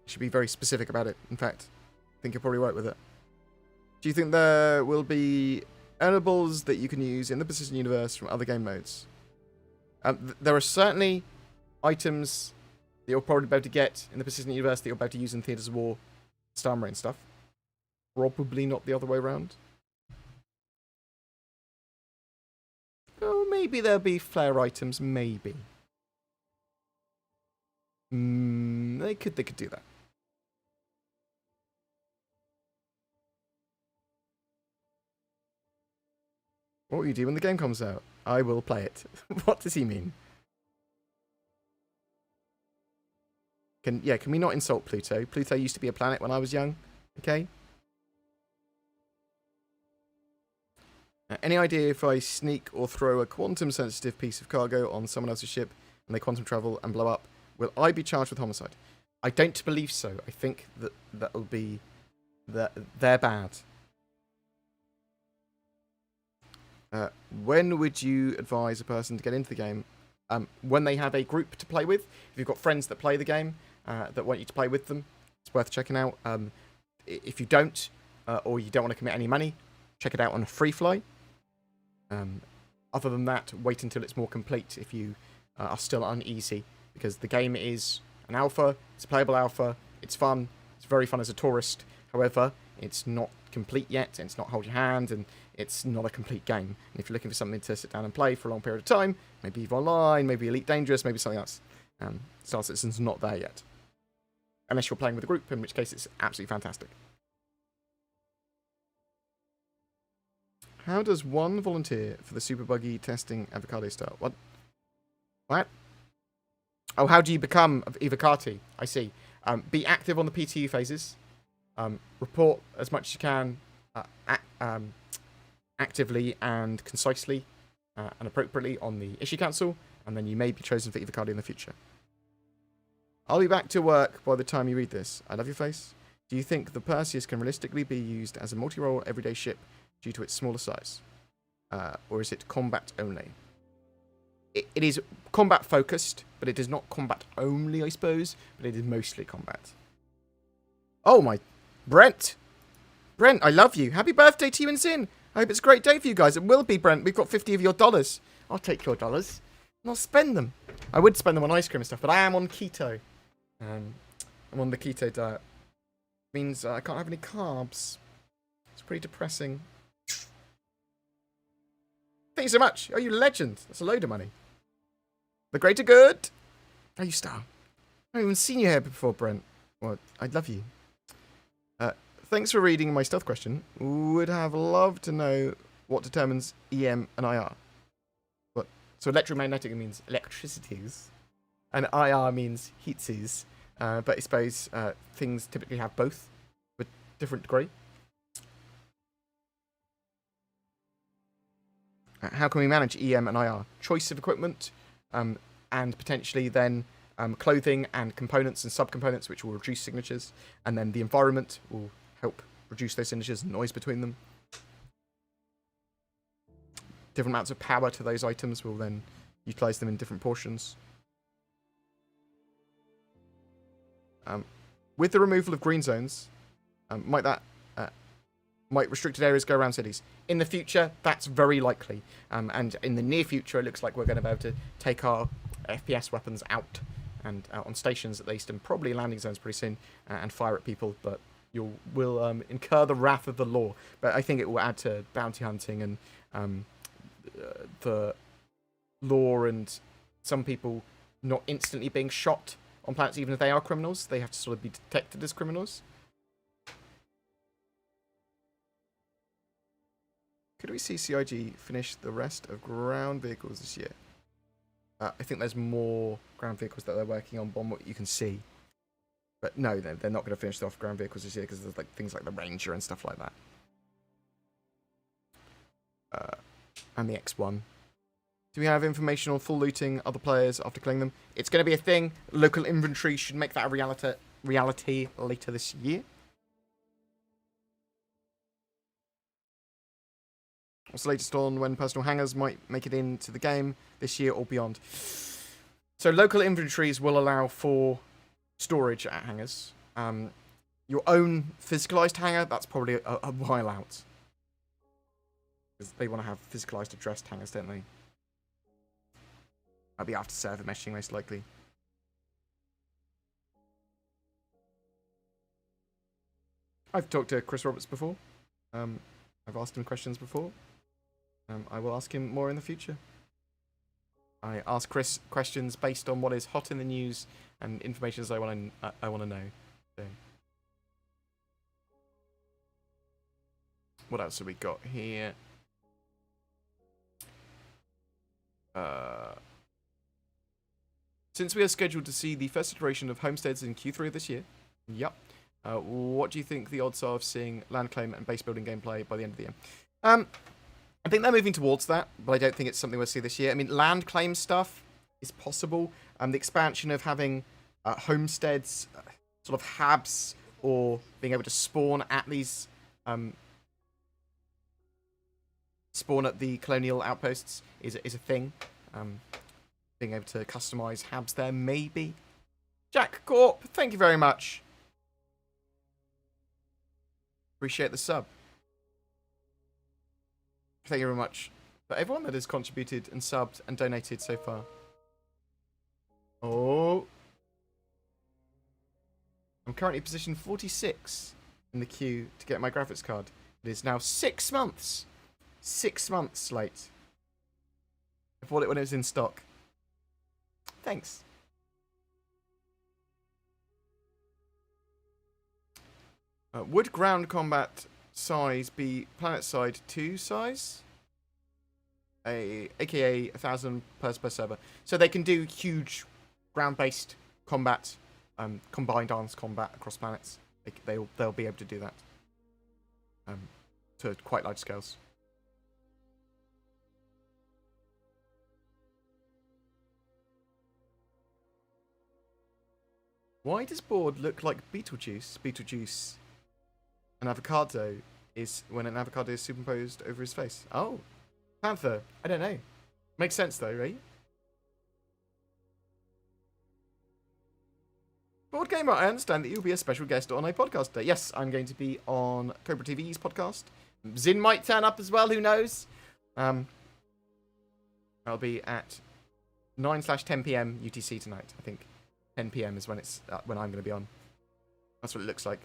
Should be very specific about it, in fact. I think you're probably right with it. Do you think there will be earnables that you can use in the Precision universe from other game modes? There are certainly items that you'll probably be able to get in the persistent universe that you'll be able to use in Theatres of War, Star Marine stuff. Probably not the other way around. Oh, maybe there'll be flare items, maybe. They could do that. What will you do when the game comes out? I will play it. What does he mean? Can we not insult Pluto? Pluto used to be a planet when I was young. Okay? Any idea if I sneak or throw a quantum-sensitive piece of cargo on someone else's ship and they quantum travel and blow up, will I be charged with homicide? I don't believe so. I think that'll be... they're bad. When would you advise a person to get into the game? When they have a group to play with. If you've got friends that play the game, that want you to play with them, it's worth checking out. If you don't, or you don't want to commit any money, check it out on a free fly. Other than that, wait until it's more complete if you are still uneasy, because the game is an alpha, it's a playable alpha, it's fun, it's very fun as a tourist. However, it's not complete yet, and it's not hold your hand, and it's not a complete game. And if you're looking for something to sit down and play for a long period of time, maybe EVE Online, maybe Elite Dangerous, maybe something else, Star Citizen's not there yet. Unless you're playing with a group, in which case it's absolutely fantastic. How does one volunteer for the super buggy testing Evocati style? What? Oh, how do you become Evocati? I see. Be active on the PTU phases. Report as much as you can actively and concisely and appropriately on the issue council, and then you may be chosen for Evocati in the future. I'll be back to work by the time you read this. I love your face. Do you think the Perseus can realistically be used as a multi-role everyday ship due to its smaller size? Or is it combat only? It is combat focused, but it is not combat only, I suppose, but it is mostly combat. Oh my... Brent, I love you. Happy birthday to you and Zin. I hope it's a great day for you guys. It will be, Brent. We've got 50 of your dollars. I'll take your dollars and I'll spend them. I would spend them on ice cream and stuff, but I am on keto. I'm on the keto diet. Means I can't have any carbs. It's pretty depressing. Thank you so much. Oh, you legend. That's a load of money. The greater good. Oh, you star. I haven't even seen you here before, Brent. Well, I love you. Thanks for reading my stealth question. Would have loved to know what determines EM and IR. What? So electromagnetic means electricities, and IR means heatsies. But I suppose things typically have both, with different degree. How can we manage EM and IR? Choice of equipment, and potentially then clothing and components and subcomponents, which will reduce signatures, and then the environment will help reduce those signatures and noise between them. Different amounts of power to those items will then utilize them in different portions. With the removal of green zones, might restricted areas go around cities? In the future, that's very likely. And in the near future, it looks like we're going to be able to take our FPS weapons out and out on stations at least, and probably landing zones pretty soon, and fire at people. But will incur the wrath of the law. But I think it will add to bounty hunting and the law, and some people not instantly being shot on planets, even if they are criminals. They have to sort of be detected as criminals. Could we see CIG finish the rest of ground vehicles this year? I think there's more ground vehicles that they're working on beyond what you can see. But no, they're not going to finish off ground vehicles this year, because there's like things like the Ranger and stuff like that. And the X1. Do we have information on full looting other players after killing them? It's going to be a thing. Local inventory should make that a reality later this year. What's the latest on when personal hangars might make it into the game this year or beyond? So local inventories will allow for storage at hangars. Your own physicalized hangar, that's probably a while out. Because they want to have physicalized addressed hangars, don't they? That'll be after server meshing, most likely. I've talked to Chris Roberts before. I've asked him questions before. I will ask him more in the future. I ask Chris questions based on what is hot in the news and information as I want to know. So. What else have we got here? Since we are scheduled to see the first iteration of Homesteads in Q3 of this year, yep. What do you think the odds are of seeing land claim and base building gameplay by the end of the year? I think they're moving towards that, but I don't think it's something we'll see this year. I mean, land claim stuff is possible. The expansion of having homesteads, sort of habs, or being able to spawn at these, spawn at the colonial outposts is a thing. Being able to customize habs there, maybe. Jack Corp, thank you very much. Appreciate the sub. Thank you very much for everyone that has contributed and subbed and donated so far. Oh. I'm currently position 46 in the queue to get my graphics card. It is now 6 months. 6 months late. I bought it when it was in stock. Thanks. Would ground combat size be planet side 2 size? AKA 1,000 per server. So they can do huge ground-based combat, combined arms combat across planets. They'll be able to do that to quite large scales. Why does Bored look like Beetlejuice? Beetlejuice. An avocado is when an avocado is superimposed over his face. Oh, Panther. I don't know. Makes sense though, right? BoredGamer, I understand that you'll be a special guest on a podcast today. Yes, I'm going to be on Cobra TV's podcast. Zin might turn up as well, who knows? I'll be at 9/10 PM UTC tonight, I think. 10 PM is when it's when I'm going to be on. That's what it looks like.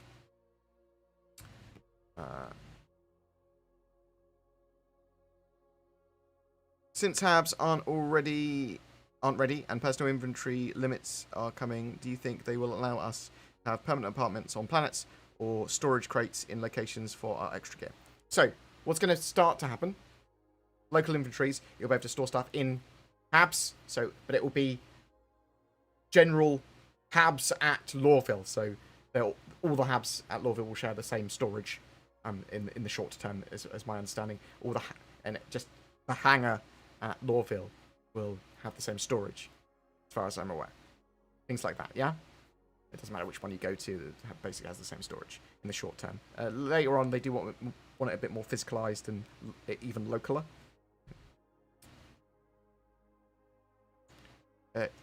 Since habs aren't ready and personal inventory limits are coming, do you think they will allow us to have permanent apartments on planets or storage crates in locations for our extra gear? So, what's going to start to happen? Local inventories, you'll be able to store stuff in habs, but it will be general habs at Lorville. So, all the habs at Lorville will share the same storage in the short term, as my understanding. Just the hangar at Lorville will have the same storage, as far as I'm aware. Things like that, yeah? It doesn't matter which one you go to, it basically has the same storage in the short term. Later on, they do want it a bit more physicalized and even localer.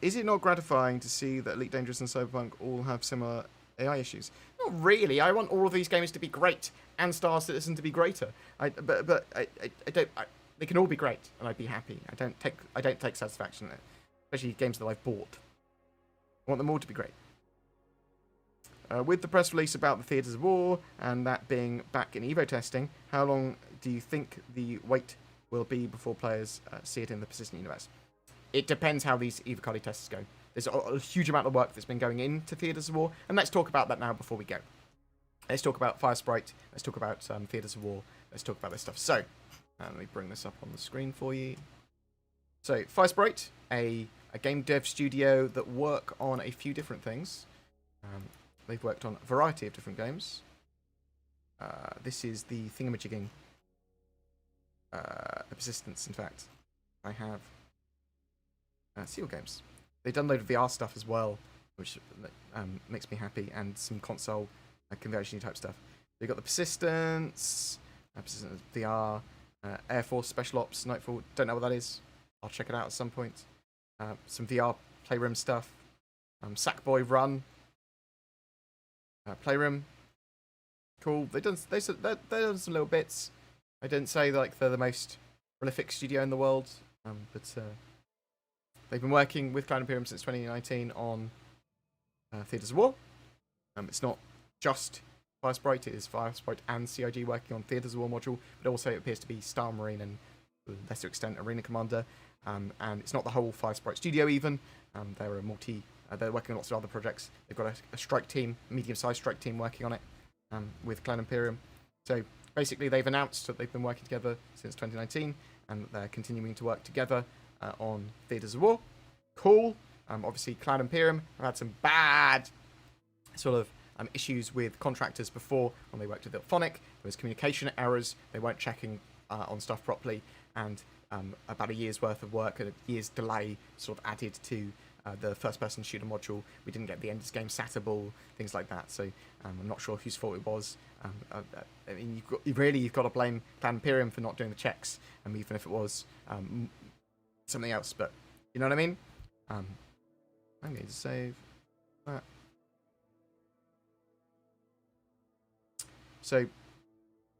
Is it not gratifying to see that Elite Dangerous and Cyberpunk all have similar AI issues? Not really. I want all of these games to be great and Star Citizen to be greater. But I don't. They can all be great, and I'd be happy. I don't take satisfaction in it, especially games that I've bought. I want them all to be great. With the press release about the Theatres of War and that being back in Evo testing, how long do you think the wait will be before players see it in the persistent universe? It depends how these Evocati tests go. There's a huge amount of work that's been going into Theatres of War, and let's talk about that now before we go. Let's talk about FireSprite. Let's talk about Theatres of War. Let's talk about this stuff. So, let me bring this up on the screen for you. So, FireSprite, a game dev studio that work on a few different things. They've worked on a variety of different games. This is the thingamajigging. The persistence, in fact. I have Seal games. They've done a load of VR stuff as well, which makes me happy, and some console conversion type stuff. They've got the Persistence, Persistence VR, Air Force Special Ops, Nightfall. Don't know what that is. I'll check it out at some point. Some VR Playroom stuff. Sackboy Run. Playroom. Cool. They've done some little bits. I didn't say like they're the most prolific studio in the world, but they've been working with Cloud Imperium since 2019 on Theatres of War. It's not just FireSprite. It is FireSprite and CIG working on Theatres of War module, but also it appears to be Star Marine and, to a lesser extent, Arena Commander. And it's not the whole FireSprite studio even. They're they're working on lots of other projects. They've got a strike team, a medium-sized strike team working on it with Cloud Imperium. So basically, they've announced that they've been working together since 2019, and that they're continuing to work together on Theatres of War. Cool. Obviously, Cloud Imperium have had some bad sort of issues with contractors before when they worked with Ilphonic. There was communication errors. They weren't checking on stuff properly, and about a year's worth of work and a year's delay sort of added to the first-person shooter module. We didn't get the end game satable, things like that. So I'm not sure whose fault it was. I mean, you've got to blame Cloud Imperium for not doing the checks, even if it was something else. But you know what I mean? I'm going to save that. So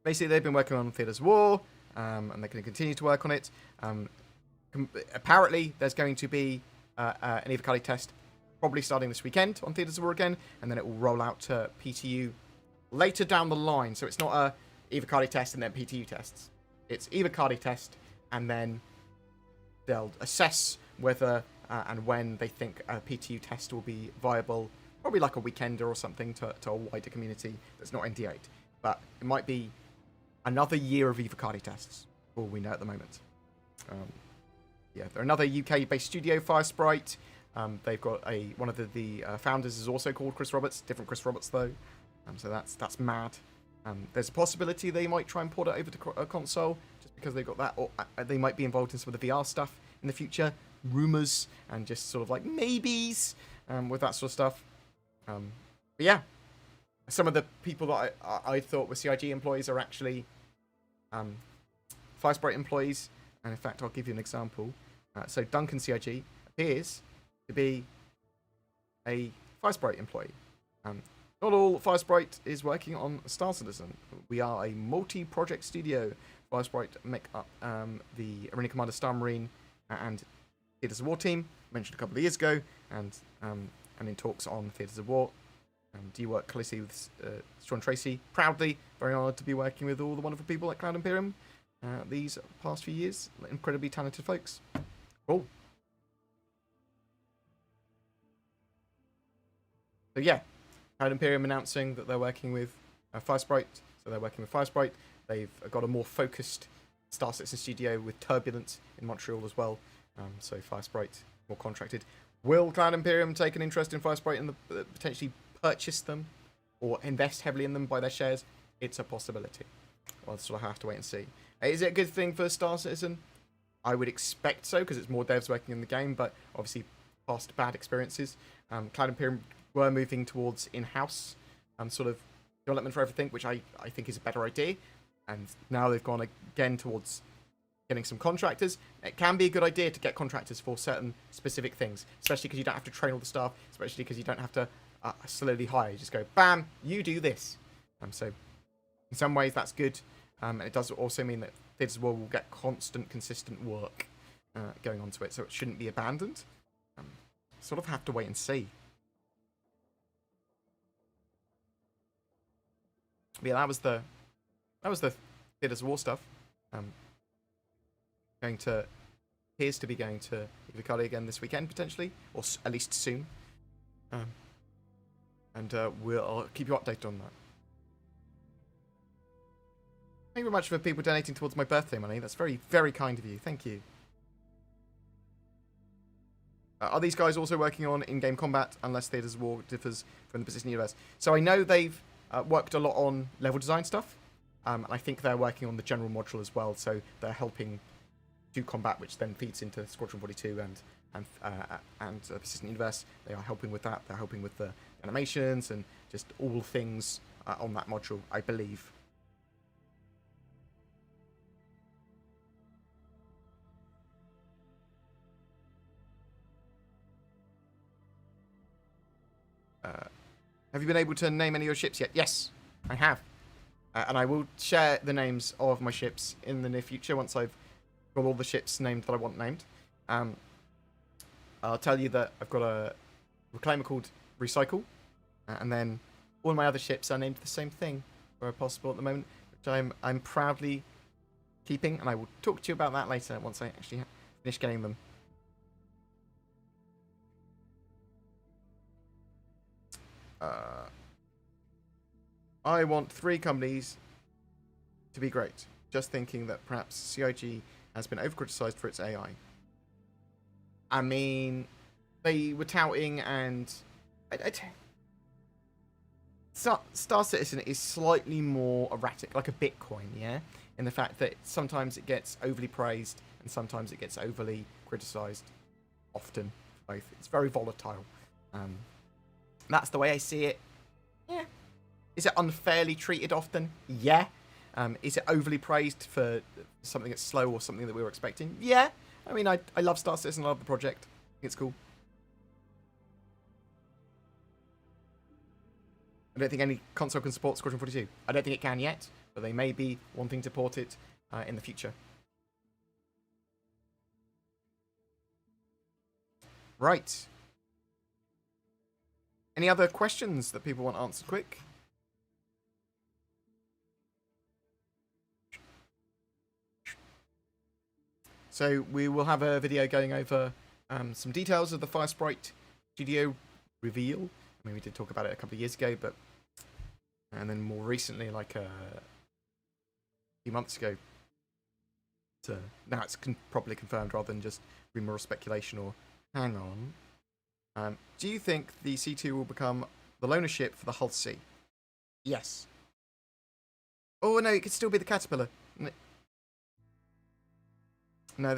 basically, they've been working on Theatres of War, and they're going to continue to work on it. Apparently, there's going to be an Evocati test probably starting this weekend on Theatres of War again, and then it will roll out to PTU later down the line. So it's not a Evocati test and then PTU tests. It's Evocati test, and then they'll assess whether and when they think a PTU test will be viable, probably like a weekender or something to a wider community that's not ND8. But it might be another year of Evocati tests, all we know at the moment. Yeah, they're another UK-based studio, FireSprite. They've got one of the founders is also called Chris Roberts, different Chris Roberts though. So that's mad. There's a possibility they might try and port it over to a console, just because they've got that, or they might be involved in some of the VR stuff in the future. Rumors and just sort of like maybes with that sort of stuff. But yeah, some of the people that I thought were CIG employees are actually FireSprite employees. And in fact, I'll give you an example. So Duncan CIG appears to be a FireSprite employee. Not all FireSprite is working on Star Citizen. We are a multi-project studio. FireSprite make up the Arena Commander Star Marine and Theatres of War team, mentioned a couple of years ago, and in talks on Theatres of War. Do you work closely with Sean Tracy? Proudly, very honoured to be working with all the wonderful people at Cloud Imperium these past few years. Incredibly talented folks. Cool. So yeah, Cloud Imperium announcing that they're working with FireSprite. So they're working with FireSprite. They've got a more focused Star Citizen studio with Turbulent in Montreal as well. So FireSprite more contracted. Will Cloud Imperium take an interest in FireSprite and potentially purchase them or invest heavily in them, buy their shares? It's a possibility. I'll sort of have to wait and see. Is it a good thing for Star Citizen? I would expect so, because it's more devs working in the game, but obviously past bad experiences. Cloud Imperium were moving towards in-house sort of development for everything, which I think is a better idea. And now they've gone again towards getting some contractors. It can be a good idea to get contractors for certain specific things, especially because you don't have to train all the staff, especially because you don't have to slowly hire. You just go, bam, you do this. So in some ways that's good. And it does also mean that Theatres of War will get constant, consistent work going on to it, so it shouldn't be abandoned. Sort of have to wait and see. But yeah, that was the Theatres of War stuff. Appears to be going to Evocati again this weekend potentially, or at least soon. And I'll keep you updated on that. Thank you very much for people donating towards my birthday money. That's very, very kind of you. Thank you. Are these guys also working on in-game combat, unless Theatres of War differs from the Persistent Universe? So I know they've worked a lot on level design stuff. And I think they're working on the general module as well. So they're helping do combat, which then feeds into Squadron 42 and Persistent Universe. They are helping with that. They're helping with the animations and just all things on that module, I believe. Have you been able to name any of your ships yet? Yes, I have. And I will share the names of my ships in the near future once I've got all the ships named that I want named. I'll tell you that I've got a reclaimer called Recycle, and then all my other ships are named the same thing where possible at the moment, which I'm proudly keeping, and I will talk to you about that later once I actually finish getting them. I want 3 companies to be great. Just thinking that perhaps CIG has been over-criticized for its AI. I mean, they were touting, and Star Citizen is slightly more erratic, like a Bitcoin, yeah? In the fact that sometimes it gets overly praised and sometimes it gets overly criticized. Often, both. It's very volatile. That's the way I see it. Yeah. Is it unfairly treated often? Yeah. Is it overly praised for something that's slow or something that we were expecting? Yeah. I mean, I love Star Citizen, I love the project. I think it's cool. I don't think any console can support Squadron 42. I don't think it can yet, but they may be wanting to port it in the future. Right. Any other questions that people want answered quick? So we will have a video going over some details of the FireSprite studio reveal. I mean, we did talk about it a couple of years ago, but and then more recently, like a few months ago. So now it's properly confirmed rather than just rumor or speculation or hang on. Do you think the C2 will become the loaner ship for the Hull C? Yes. Oh no, it could still be the Caterpillar. No, I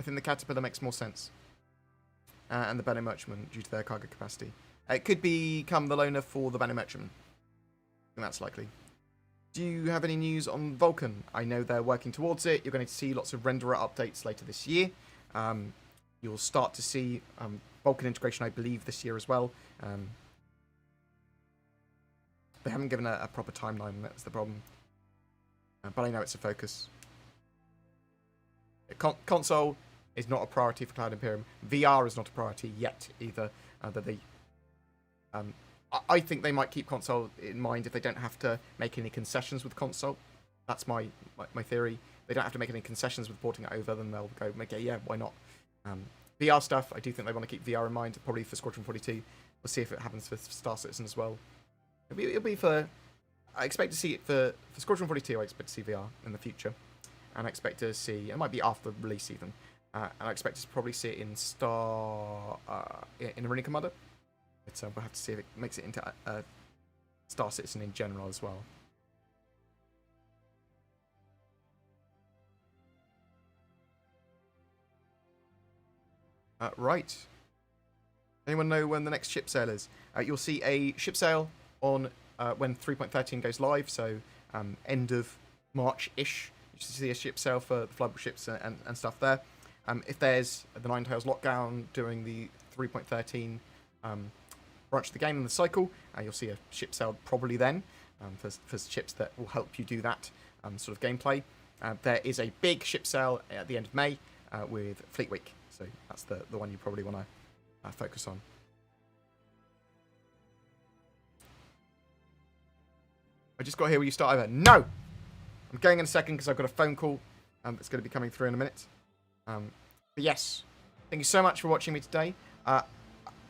think the Caterpillar makes more sense. And the Banner Merchantman due to their cargo capacity. It could become the loaner for the Banner Merchantman. I think that's likely. Do you have any news on Vulcan? I know they're working towards it. You're going to see lots of renderer updates later this year. You'll start to see Vulcan integration, I believe, this year as well. They haven't given a proper timeline, that's the problem. But I know it's a focus. Console is not a priority for Cloud Imperium. VR is not a priority yet either. I think they might keep console in mind if they don't have to make any concessions with console. That's my theory. They don't have to make any concessions with porting it over, then they'll go make it, yeah, why not? VR stuff, I do think they want to keep VR in mind, probably for Squadron 42. We'll see if it happens for Star Citizen as well. It'll be for... I expect to see it for Squadron 42, I expect to see VR in the future. And I expect to see... It might be after release even. And I expect to probably see it in in Arena Commander. But we'll have to see if it makes it into Star Citizen in general as well. Right. Anyone know when the next ship sale is? You'll see a ship sale on when 3.13 goes live, so end of March-ish. You should see a ship sale for the flammable ships and stuff there. If there's the Nine Tails lockdown during the 3.13 branch of the game in the cycle, you'll see a ship sale probably then for ships that will help you do that sort of gameplay. There is a big ship sale at the end of May with Fleet Week, so that's the one you probably want to focus on. I just got here where you start over. No! I'm going in a second because I've got a phone call that's going to be coming through in a minute. But yes, thank you so much for watching me today.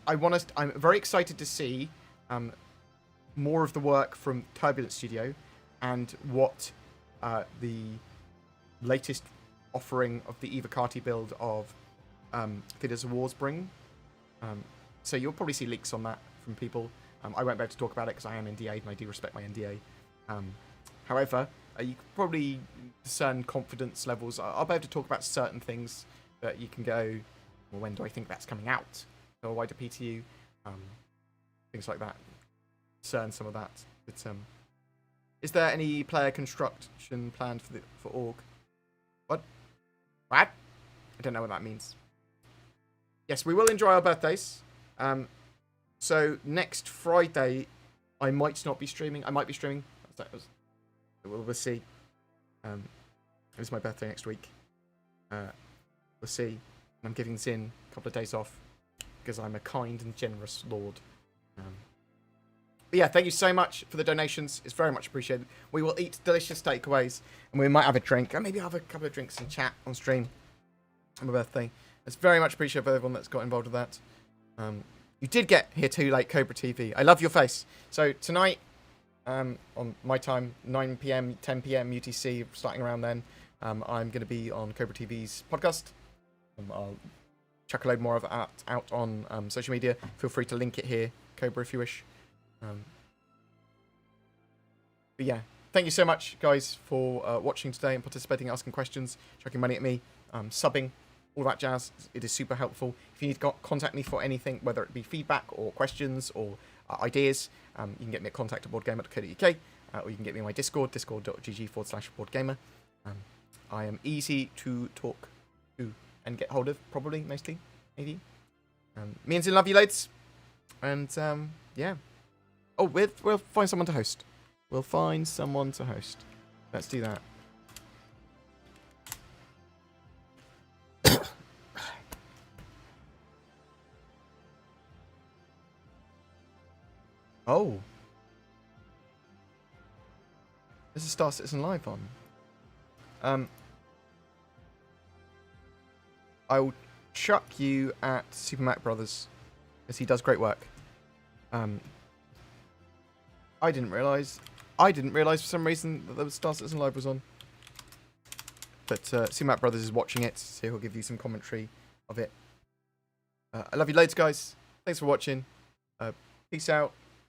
I'm very excited to see more of the work from Turbulent Studio and what the latest offering of the Evocati build of Theaters of Wars bring. So you'll probably see leaks on that from people. I won't be able to talk about it because I am NDA'd and I do respect my NDA. However, you can probably discern confidence levels. I'll be able to talk about certain things that you can go, well, when do I think that's coming out? Or wider PTU, things like that. Discern some of that. But is there any player construction planned for org? What? I don't know what that means. Yes, we will enjoy our birthdays. So next Friday, I might not be streaming. I might be streaming. We'll see. It's my birthday next week. We'll see. I'm giving Zin a couple of days off because I'm a kind and generous lord But yeah, thank you so much for the donations. It's very much appreciated. We will eat delicious takeaways, and we might have a drink, and maybe have a couple of drinks and chat on stream on my birthday. It's very much appreciated for everyone that's got involved with that. You did get here too late, Cobra TV. I love your face. So tonight, on my time, 9 p.m., 10 p.m. UTC, starting around then, I'm going to be on Cobra TV's podcast. I'll chuck a load more of it out on social media. Feel free to link it here, Cobra, if you wish. But yeah, thank you so much, guys, for watching today and participating, asking questions, chucking money at me, subbing, all that jazz. It is super helpful. If you need to contact me for anything, whether it be feedback or questions or ideas, you can get me at contact@boredgamer.co.uk, or you can get me on my Discord, discord.gg/boredgamer. I am easy to talk to and get hold of, probably, mostly, maybe. Me and Zin love you loads. And, yeah. Oh, we'll find someone to host. We'll find someone to host. Let's do that. Oh. This is Star Citizen Live on. I will chuck you at Super Mac Brothers, because he does great work. I didn't realise for some reason that the Star Citizen Live was on. But Super Mac Brothers is watching it, so he'll give you some commentary of it. I love you loads, guys. Thanks for watching. Peace out.